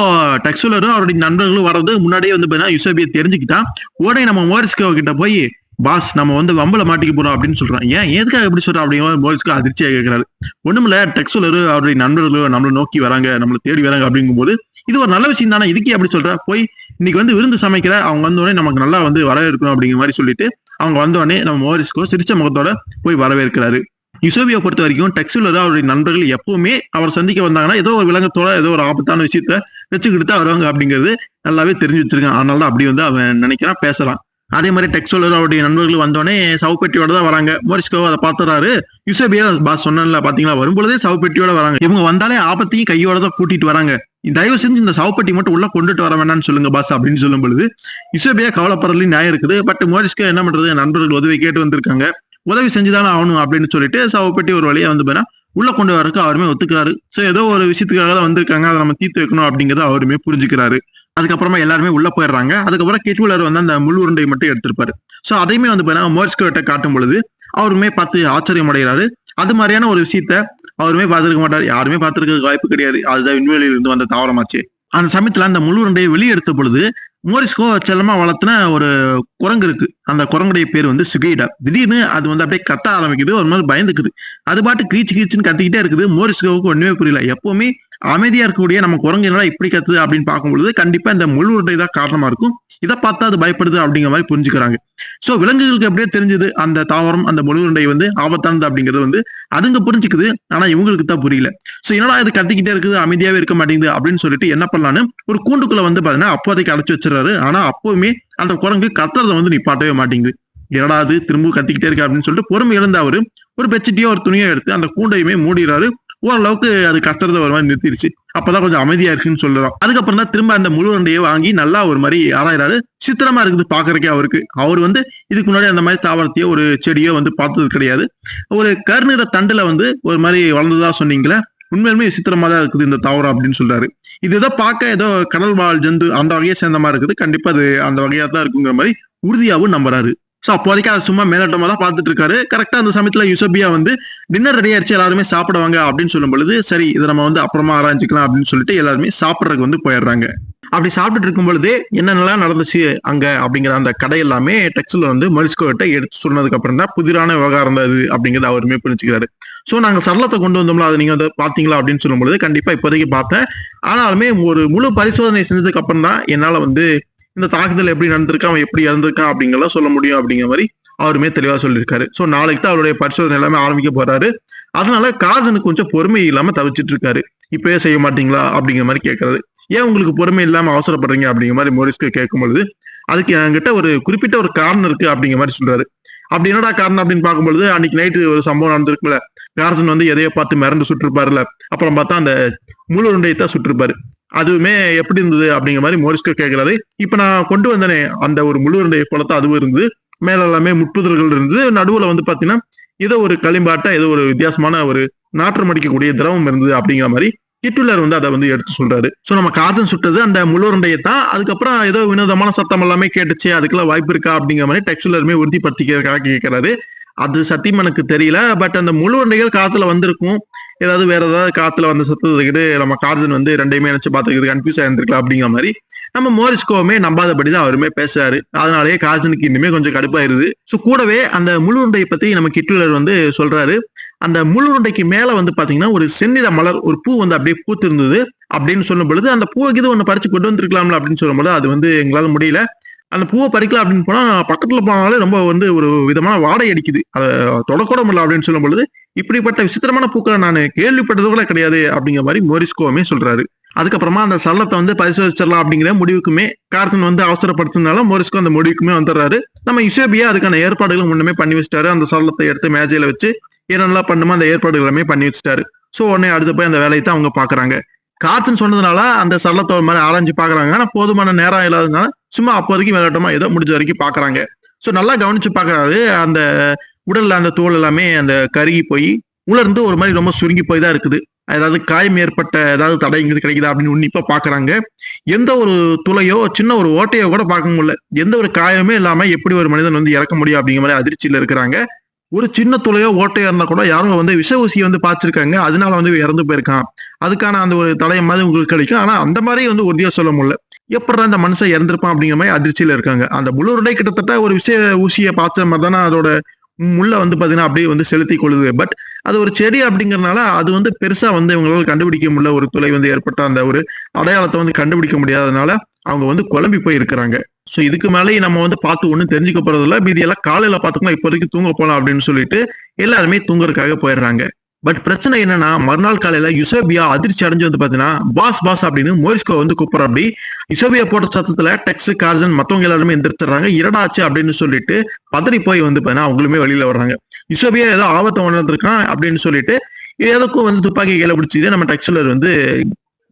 டெக்ஸுலரும் அவருடைய நண்பர்களும் வர்றது முன்னாடியே வந்து பாத்தீங்கன்னா யுசபியை தெரிஞ்சுக்கிட்டா உடனே நம்ம மோரிஸ்கோ கிட்ட போய் பாஸ் நம்ம வந்து வம்பல மாட்டிக்க போறோம் அப்படின்னு சொல்றான். ஏன் எதுக்காக எப்படி சொல்றோம் அப்படிங்கிற மோரிஸ்கோ அதிர்ச்சியா கேட்கிறாரு. ஒண்ணுமில்ல, டெக்ஸுலரு அவருடைய நண்பர்களும் நம்மளை நோக்கி வராங்க, நம்மளை தேடி வராங்க அப்படிங்கும் போது இது ஒரு நல்ல விஷயம் தானே, இதுக்கே அப்படி சொல்ற, போய் இன்னைக்கு வந்து விருந்து சமைக்கிற அவங்க வந்தோடனே நமக்கு நல்லா வந்து வரவேற்கணும் அப்படிங்கிற மாதிரி சொல்லிட்டு அவங்க வந்தோடனே நம்ம மோரிஸ்கோ சிரிச்ச முகத்தோட போய் வரவேற்கிறாரு. யுசோபியை பொறுத்த வரைக்கும் டெக்ஸுலர் அவருடைய நண்பர்கள் எப்பவுமே அவர் சந்திக்க வந்தாங்கன்னா ஏதோ ஒரு விலங்கத்தோட ஏதோ ஒரு ஆபத்தான விஷயத்த வச்சுக்கிட்டு தான் வருவாங்க அப்படிங்கிறது நல்லாவே தெரிஞ்சு வச்சிருக்கான். அதனால தான் அப்படி வந்து அவன் நினைக்கிறான், பேசலாம். அதே மாதிரி டெக்ஸுலர் அவருடைய நண்பர்கள் வந்தோடனே சவப்பெட்டியோட தான் வராங்க. மோரிஸ்கோ அதை பார்த்துறாரு. யுசோபியா பாஸ் சொன்னல பாத்தீங்களா, வரும்பொழுதே சவப்பெட்டியோட வராங்க, இவங்க வந்தாலே ஆபத்தையும் கையோட தான் கூட்டிட்டு வராங்க, தயவு செஞ்சு இந்த சவப்பெட்டி மட்டும் உள்ள கொண்டுட்டு வர வேண்டாம்னு சொல்லுங்க பாஸ் அப்படின்னு சொல்லும் பொழுது யுசோபியா கவலைப்படுறதுல நியாயம் இருக்குது. பட் மோரிஸ்கோ என்ன பண்றது, நண்பர்கள் உதவி கேட்டு வந்திருக்காங்க, உதவி செஞ்சுதானே ஆகணும் அப்படின்னு சொல்லிட்டு சவப்பெட்டி ஒரு வழியா வந்து போனா உள்ள கொண்டு வரக்கு அவருமே ஒத்துக்கிறாரு. சோ ஏதோ ஒரு விஷயத்துக்காக தான் வந்திருக்காங்க, அதை நம்ம தீர்த்து வைக்கணும் அப்படிங்கறத அவருமே புரிஞ்சுக்கிறாரு. அதுக்கப்புறமா எல்லாருமே உள்ள போயிடுறாங்க. அதுக்கப்புறம் கெட்டுலர் வந்து அந்த முள் உருண்டை மட்டும் எடுத்திருப்பாரு. சோ அதையுமே வந்து மோரிஸ்கோ கிட்ட காட்டும் பொழுது அவருமே பார்த்து ஆச்சரியம் அடைகிறாரு. அது மாதிரியான ஒரு விஷயத்த அவருமே பார்த்திருக்க மாட்டாரு, யாருமே பார்த்திருக்க வாய்ப்பு கிடையாது. அதுதான் விண்வெளியில இருந்து வந்த தாவரமாச்சு. அந்த சமயத்துல அந்த முள் உருண்டையை வெளியே எடுத்த பொழுது மோரிஸ்கோ செல்லமா வளர்த்துன ஒரு குரங்கு இருக்கு. அந்த குரங்குடைய பேர் வந்து சுகீடா. திடீர்னு அது வந்து அப்படியே கத்த ஆரம்பிக்குது, ஒரு மாதிரி பயந்துக்குது. அது பாட்டு கீச்சு கீச்சுன்னு கத்திக்கிட்டே இருக்குது. மோரிஸ்கோவுக்கு ஒண்ணுமே புரியல. எப்பவுமே அமைதியா இருக்கக்கூடிய நம்ம குரங்கு என்னடா இப்படி கத்துது அப்படின்னு பார்க்கும்பொழுது கண்டிப்பா இந்த முள் உருண்டை தான் காரணமா இருக்கும். இதை பார்த்தா அது பயப்படுது அப்படிங்கிற மாதிரி புரிஞ்சுக்கிறாங்க. சோ விலங்குகளுக்கு அப்படியே தெரிஞ்சது அந்த தாவரம் அந்த முள் உருண்டை வந்து ஆபத்தானது அப்படிங்கிறது வந்து அதுங்க புரிஞ்சுக்குது. ஆனா இவங்களுக்கு தான் புரியல. சோ என்னடா இது கத்திக்கிட்டே இருக்குது, அமைதியாவே இருக்க மாட்டேங்குது அப்படின்னு சொல்லிட்டு என்ன பண்ணலான்னு ஒரு கூண்டுக்குள்ள வந்து பாத்தீங்கன்னா அப்போதைக்கு அடைச்சு வச்சிடறாரு. ஆனா அப்பவுமே அந்த குரங்கு கத்துறத வந்து நிப்பாட்டவே மாட்டேங்குது. என்னடா அது திரும்ப கத்திக்கிட்டே இருக்கு அப்படின்னு சொல்லிட்டு பொறுமை இழந்த அவரு ஒரு பெட்ஷீட்டையோ ஒரு துணியோ எடுத்து அந்த கூண்டையுமே மூடிறாரு. ஓரளவுக்கு அது கத்துறத ஒரு மாதிரி நிறுத்திடுச்சு. அப்பதான் கொஞ்சம் அமைதியா இருக்குன்னு சொல்லலாம். அதுக்கப்புறம் தான் திரும்ப அந்த முழு உருண்டையை வாங்கி நல்லா ஒரு மாதிரி ஆராயிறாரு. சித்திரமா இருக்குது பாக்குறக்கே அவருக்கு. அவர் வந்து இதுக்கு முன்னாடி அந்த மாதிரி தாவரத்தையோ ஒரு செடியோ வந்து பார்த்தது கிடையாது. ஒரு கருநிற தண்டுல வந்து ஒரு மாதிரி வளர்ந்ததா சொன்னீங்களே, உண்மையிலுமே விசித்திரமா தான் இருக்குது இந்த தாவரம் அப்படின்னு சொல்றாரு. இது ஏதோ பார்க்க ஏதோ கடல் வாழ் ஜந்து அந்த வகையை சேர்ந்த மாதிரி இருக்குது, கண்டிப்பா அது அந்த வகையா தான் இருக்குங்கிற மாதிரி உறுதியாவும் நம்புறாரு. சோ அப்போதைக்கு அதை சும்மா மேலோட்டமா தான் பார்த்துட்டு இருக்காரு. கரெக்டா அந்த சமயத்துல யுசோபியா வந்து டின்னர் ரெடி ஆயிடுச்சு, எல்லாருமே சாப்பிடுவாங்க அப்படின்னு சொல்லும் பொழுது சரி இதை நம்ம வந்து அப்புறமா ஆராய்ச்சிக்கலாம் அப்படின்னு சொல்லிட்டு எல்லாருமே சாப்பிட்றதுக்கு வந்து போயிடுறாங்க. அப்படி சாப்பிட்டுட்டு இருக்கும் பொழுது என்னென்னலாம் நடந்துச்சு அங்க அப்படிங்கிற அந்த கடை எல்லாமே டெக்ஸ்ட்ல வந்து மொரிஸ்கோ கிட்ட எடுத்து சொன்னதுக்கு அப்புறம் தான் புதிரான விவகாரம் தான் இது அப்படிங்கறத அவருமே புரிஞ்சுக்கிறாரு. சோ நாங்க சரளத்தை கொண்டு வந்தோம்ல, அதை நீங்க வந்து பாத்தீங்களா அப்படின்னு சொல்லும் பொழுது கண்டிப்பா இப்போதைக்கு பார்த்தேன். ஆனாலுமே ஒரு முழு பரிசோதனை செஞ்சதுக்கு அப்புறம் தான் என்னால வந்து இந்த தாக்குதல் எப்படி நடந்திருக்கான், அவன் எப்படி இறந்திருக்கான் அப்படிங்கறத சொல்ல முடியும் அப்படிங்கிற மாதிரி அவருமே தெளிவா சொல்லியிருக்காரு. சோ நாளைக்கு தான் அவருடைய பரிசோதனை எல்லாமே ஆரம்பிக்க போறாரு. அதனால கார்சனுக்கு கொஞ்சம் பொறுமை இல்லாம தவிச்சிட்டு இருக்காரு. இப்பயே செய்ய மாட்டீங்களா அப்படிங்கிற மாதிரி கேட்கறது. ஏன் உங்களுக்கு பொறுமை இல்லாம அவசரப்படுறீங்க அப்படிங்கிற மாதிரி மோரிஸ்கோ கேட்கும் பொழுது அதுக்கு என்கிட்ட ஒரு குறிப்பிட்ட ஒரு காரணம் இருக்கு அப்படிங்கிற மாதிரி சொல்றாரு. அப்படி என்னடா காரணம் அப்படின்னு பார்க்கும்பொழுது அன்னைக்கு நைட்டு ஒரு சம்பவம் நடந்திருக்குல்ல, கார்சன் வந்து எதையோ பார்த்து மிரண்டு சுட்டிருப்பாருல, அப்புறம் பார்த்தா அந்த முழு உருண்டையை தான் சுட்டிருப்பாரு. அதுவுமே எப்படி இருந்தது அப்படிங்கிற மாதிரி மோரிஸ்கோ கேட்கிறாரு. இப்ப நான் கொண்டு வந்தனே அந்த ஒரு முழு உருண்டையை போலத்தான் அதுவும் இருந்தது. மேல எல்லாமே முட்புதர்கள் இருந்தது. நடுவுல வந்து பாத்தீங்கன்னா ஏதோ ஒரு களிம்பாட்ட ஏதோ ஒரு வித்தியாசமான ஒரு நாற்றம் அடிக்கக்கூடிய திரவம் இருந்தது அப்படிங்கிற மாதிரி ஹிட்லர் வந்து அதை வந்து எடுத்து சொல்றாரு. சோ நம்ம கார்சன் சுட்டது அந்த முழு உருண்டையை தான். அதுக்கப்புறம் ஏதோ வினோதமான சத்தம் எல்லாமே கேட்டுச்சு, அதுக்கெல்லாம் வாய்ப்பு இருக்கா அப்படிங்கிற மாதிரி டெக்ஸ்ட்லருமே உறுதிப்படுத்திக்கிறதுக்காக கேட்கிறாரு. அது சத்தியம் எனக்கு தெரியல. பட் அந்த முழு உருண்டைகள் காத்துல வந்திருக்கும், ஏதாவது வேற ஏதாவது காத்துல வந்து சத்தத்துக்கிட்டு நம்ம கார்சன் வந்து ரெண்டையுமே நினைச்சு பாத்துக்கிறது கன்ஃபியூஸ் ஆயிருந்திருக்கலாம் அப்படிங்கிற மாதிரி நம்ம மோரிஸ்கோவுமே நம்பாதபடிதான் அவருமே பேசுறாரு. அதனாலேயே கார்சனுக்கு இன்னுமே கொஞ்சம் கடுப்பாயிருது. சோ கூடவே அந்த முழு உருண்டையை பத்தி நம்ம ஹிட்லர் வந்து சொல்றாரு. அந்த முழு உருண்டைக்கு மேல வந்து பாத்தீங்கன்னா ஒரு செந்நிற மலர், ஒரு பூ வந்து அப்படியே பூத்து இருந்தது அப்படின்னு சொல்லும் பொழுது அந்த பூவுக்கு இது ஒண்ணு பறிச்சு கொண்டு வந்திருக்கலாம்ல அப்படின்னு சொல்லும்போது அது வந்து எங்களால முடியல, அந்த பூவை பறிக்கலாம் அப்படின்னு போனா பக்கத்துல போனாலே ரொம்ப வந்து ஒரு விதமான வாடை அடிக்குது, அதை தொடக்கூட முடியல அப்படின்னு சொல்லும் பொழுது இப்படிப்பட்ட விசித்திரமான பூக்களை நான் கேள்விப்பட்டது கூட கிடையாது அப்படிங்கிற மாதிரி மோரிஸ்கோவுமே சொல்றாரு. அதுக்கப்புறமா அந்த சடலத்தை வந்து பரிசோதிச்சிடலாம் அப்படிங்கிற முடிவுக்குமே கார்த்தன் வந்து அவசரப்படுத்தினால மோரிஸ்கோ அந்த முடிவுக்குமே வந்துடுறாரு. நம்ம யுசேபியா அதுக்கான ஏற்பாடுகள் முன்னமே பண்ணி வச்சிட்டாரு. அந்த சடலத்தை எடுத்து மேஜையில வச்சு என்னெல்லாம் பண்ணுமோ அந்த ஏற்பாடுகள் எல்லாமே பண்ணி வச்சுட்டாரு. சோ உடனே அடுத்து போய் அந்த வேலையை தான் அவங்க பாக்குறாங்க. கார்த்தன் சொன்னதுனால அந்த சடலத்தை ஒரு மாதிரி ஆராய்ஞ்சு பாக்குறாங்க. ஆனா போதுமான நேரம் இல்லாததுனால சும்மா அப்போதைக்கு மேலோட்டமா ஏதோ முடிஞ்ச வரைக்கும் பாக்குறாங்க. சோ நல்லா கவனிச்சு பாக்குறாரு. அந்த உடல்ல அந்த தோல் எல்லாமே அந்த கருகி போய் உலர்ந்து ஒரு மாதிரி ரொம்ப சுருங்கி போய் தான் இருக்குது. ஏதாவது காயம் ஏற்பட்ட ஏதாவது தடை இங்கு கிடைக்குதா அப்படின்னு உன்னிப்பா பாக்குறாங்க. எந்த ஒரு துளையோ சின்ன ஒரு ஓட்டையோ கூட பார்க்க முடியல. எந்த ஒரு காயமே இல்லாம எப்படி ஒரு மனிதன் வந்து இறக்க முடியும் அப்படிங்கிற மாதிரி அதிர்ச்சியில இருக்கிறாங்க. ஒரு சின்ன துளையோ ஓட்டையோ இருந்தா கூட யாரும் வந்து விஷ ஊசியை வந்து பாய்ச்சிருக்காங்க. அதனால வந்து இறந்து போயிருக்கான். அதுக்கான அந்த ஒரு தடயம் மாதிரி உங்களுக்கு கிடைக்கும். ஆனா அந்த மாதிரி வந்து உறுதியா சொல்ல முடியல. எப்படி அந்த மனுஷன் இறந்திருப்பான் அப்படிங்கிற மாதிரி அதிர்ச்சியில இருக்காங்க. அந்த முழுருடை கிட்டத்தட்ட ஒரு விஷ ஊசியை பாய்ச்ச மாதிரி தானே அதோட முள்ள வந்து பாத்தீங்கன்னா அப்படியே வந்து செலுத்தி கொள்ளுது. பட் அது ஒரு செடி அப்படிங்கறதுனால அது வந்து பெருசா வந்து இவங்களால கண்டுபிடிக்க முடியல. ஒரு துளை வந்து ஏற்பட்ட அந்த ஒரு அடையாளத்தை வந்து கண்டுபிடிக்க முடியாதனால அவங்க வந்து குழம்பி போய் இருக்கிறாங்க. சோ இதுக்கு மேலேயும் நம்ம வந்து பார்த்து ஒண்ணும் தெரிஞ்சுக்க போறது இல்ல. மீதி எல்லாம் காலையில பாத்துக்கலாம், இப்போதைக்கு தூங்க போலாம் அப்படின்னு சொல்லிட்டு எல்லாருமே தூங்குறதுக்காக போயிடுறாங்க. பட் பிரச்சனை என்னன்னா மறுநாள் காலையில யுசோபியா அதிர்ச்சி அடைஞ்சு வந்து பாத்தீங்கன்னா பாஸ் பாஸ் அப்படின்னு மோரிஸ்கோ வந்து கூப்பிடுற. அப்படி யுசோபியா போட்ட சத்தத்துல டெக்ஸ் கார்ஜன் மத்தவங்க எல்லாருமே எந்திரிச்சிடுறாங்க. இரடாச்சு அப்படின்னு சொல்லிட்டு பதறி போய் வந்து பாத்தீங்கன்னா அவங்களுமே வெளியில வர்றாங்க. யுசோபியா ஏதோ ஆபத்தை உணர்ந்திருக்கான் அப்படின்னு சொல்லிட்டு எதுக்கும் வந்து துப்பாக்கி கையில பிடிச்சிட்டு நம்ம டெக்ஸலர் வந்து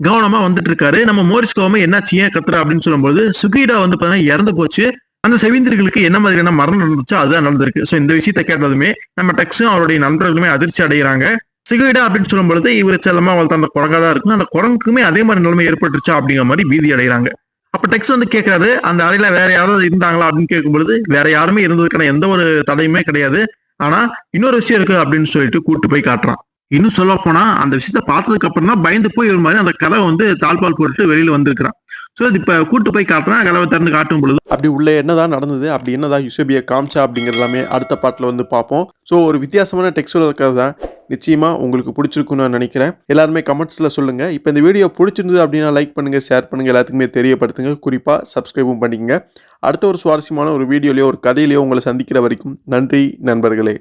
கவனமா வந்துட்டு இருக்காரு. நம்ம மோரிஸ்கோவுமே என்னாச்சு ஏன் கத்துற அப்படின்னு சொல்லும்போது சுகீடா வந்து பாத்தீங்கன்னா இறந்து போச்சு. அந்த செவிந்திரிகளுக்கு என்ன மாதிரியான மரணம் நடந்துச்சோ அதுதான் நடந்திருக்கு. சோ இந்த விஷயத்த கேட்டதுமே நம்ம டெக்ஸும் அவருடைய நண்பர்களுமே அதிர்ச்சி அடைகிறாங்க. சிகுயிடா அப்படின்னு சொல்லும் பொழுது இவரு செல்லமா வளர்த்த அந்த குரங்கா தான் இருக்கும். அந்த குரங்குக்குமே அதே மாதிரி நிலைமை ஏற்பட்டுருச்சா அப்படிங்கிற மாதிரி பீதி அடைகிறாங்க. அப்ப டெக்ஸ் வந்து கேட்கறாரு, அந்த அறையில வேற யாராவது இருந்தாங்களா அப்படின்னு கேட்கும் பொழுது வேற யாருமே இருந்ததுக்கான எந்த ஒரு தடையுமே கிடையாது. ஆனா இன்னொரு விஷயம் இருக்கு அப்படின்னு சொல்லிட்டு கூட்டு போய் காட்டுறான். இன்னும் சொல்ல போனா அந்த விஷயத்த பார்த்ததுக்கு அப்புறம் தான் பயந்து போய் ஒரு மாதிரி அந்த கதவை வந்து தாழ்பால் போட்டு வெளியில வந்திருக்கிறான். சோ இது இப்ப கூட்டு போய் காட்டுறான். கதவை திறந்து காட்டும் பொழுது அப்படி உள்ள என்னதான் நடந்தது, அப்படி என்னதான் யுசோபியா காமிச்சா அப்படிங்கிறது எல்லாமே அடுத்த பாட்டில் வந்து பார்ப்போம். ஸோ ஒரு வித்தியாசமான டெக்ஸ்டில் இருக்கிறது தான் நிச்சயமா உங்களுக்கு பிடிச்சிருக்குன்னு நான் நினைக்கிறேன். எல்லாருமே கமெண்ட்ஸ்ல சொல்லுங்க. இப்போ இந்த வீடியோ பிடிச்சிருந்தது அப்படின்னா லைக் பண்ணுங்க, ஷேர் பண்ணுங்க, எல்லாத்துக்குமே தெரியப்படுத்துங்க. குறிப்பா சப்ஸ்கிரைபும் பண்ணிக்கங்க. அடுத்த ஒரு சுவாரஸ்யமான ஒரு வீடியோலயோ ஒரு கதையிலையோ உங்களை சந்திக்கிற வரைக்கும் நன்றி நண்பர்களே.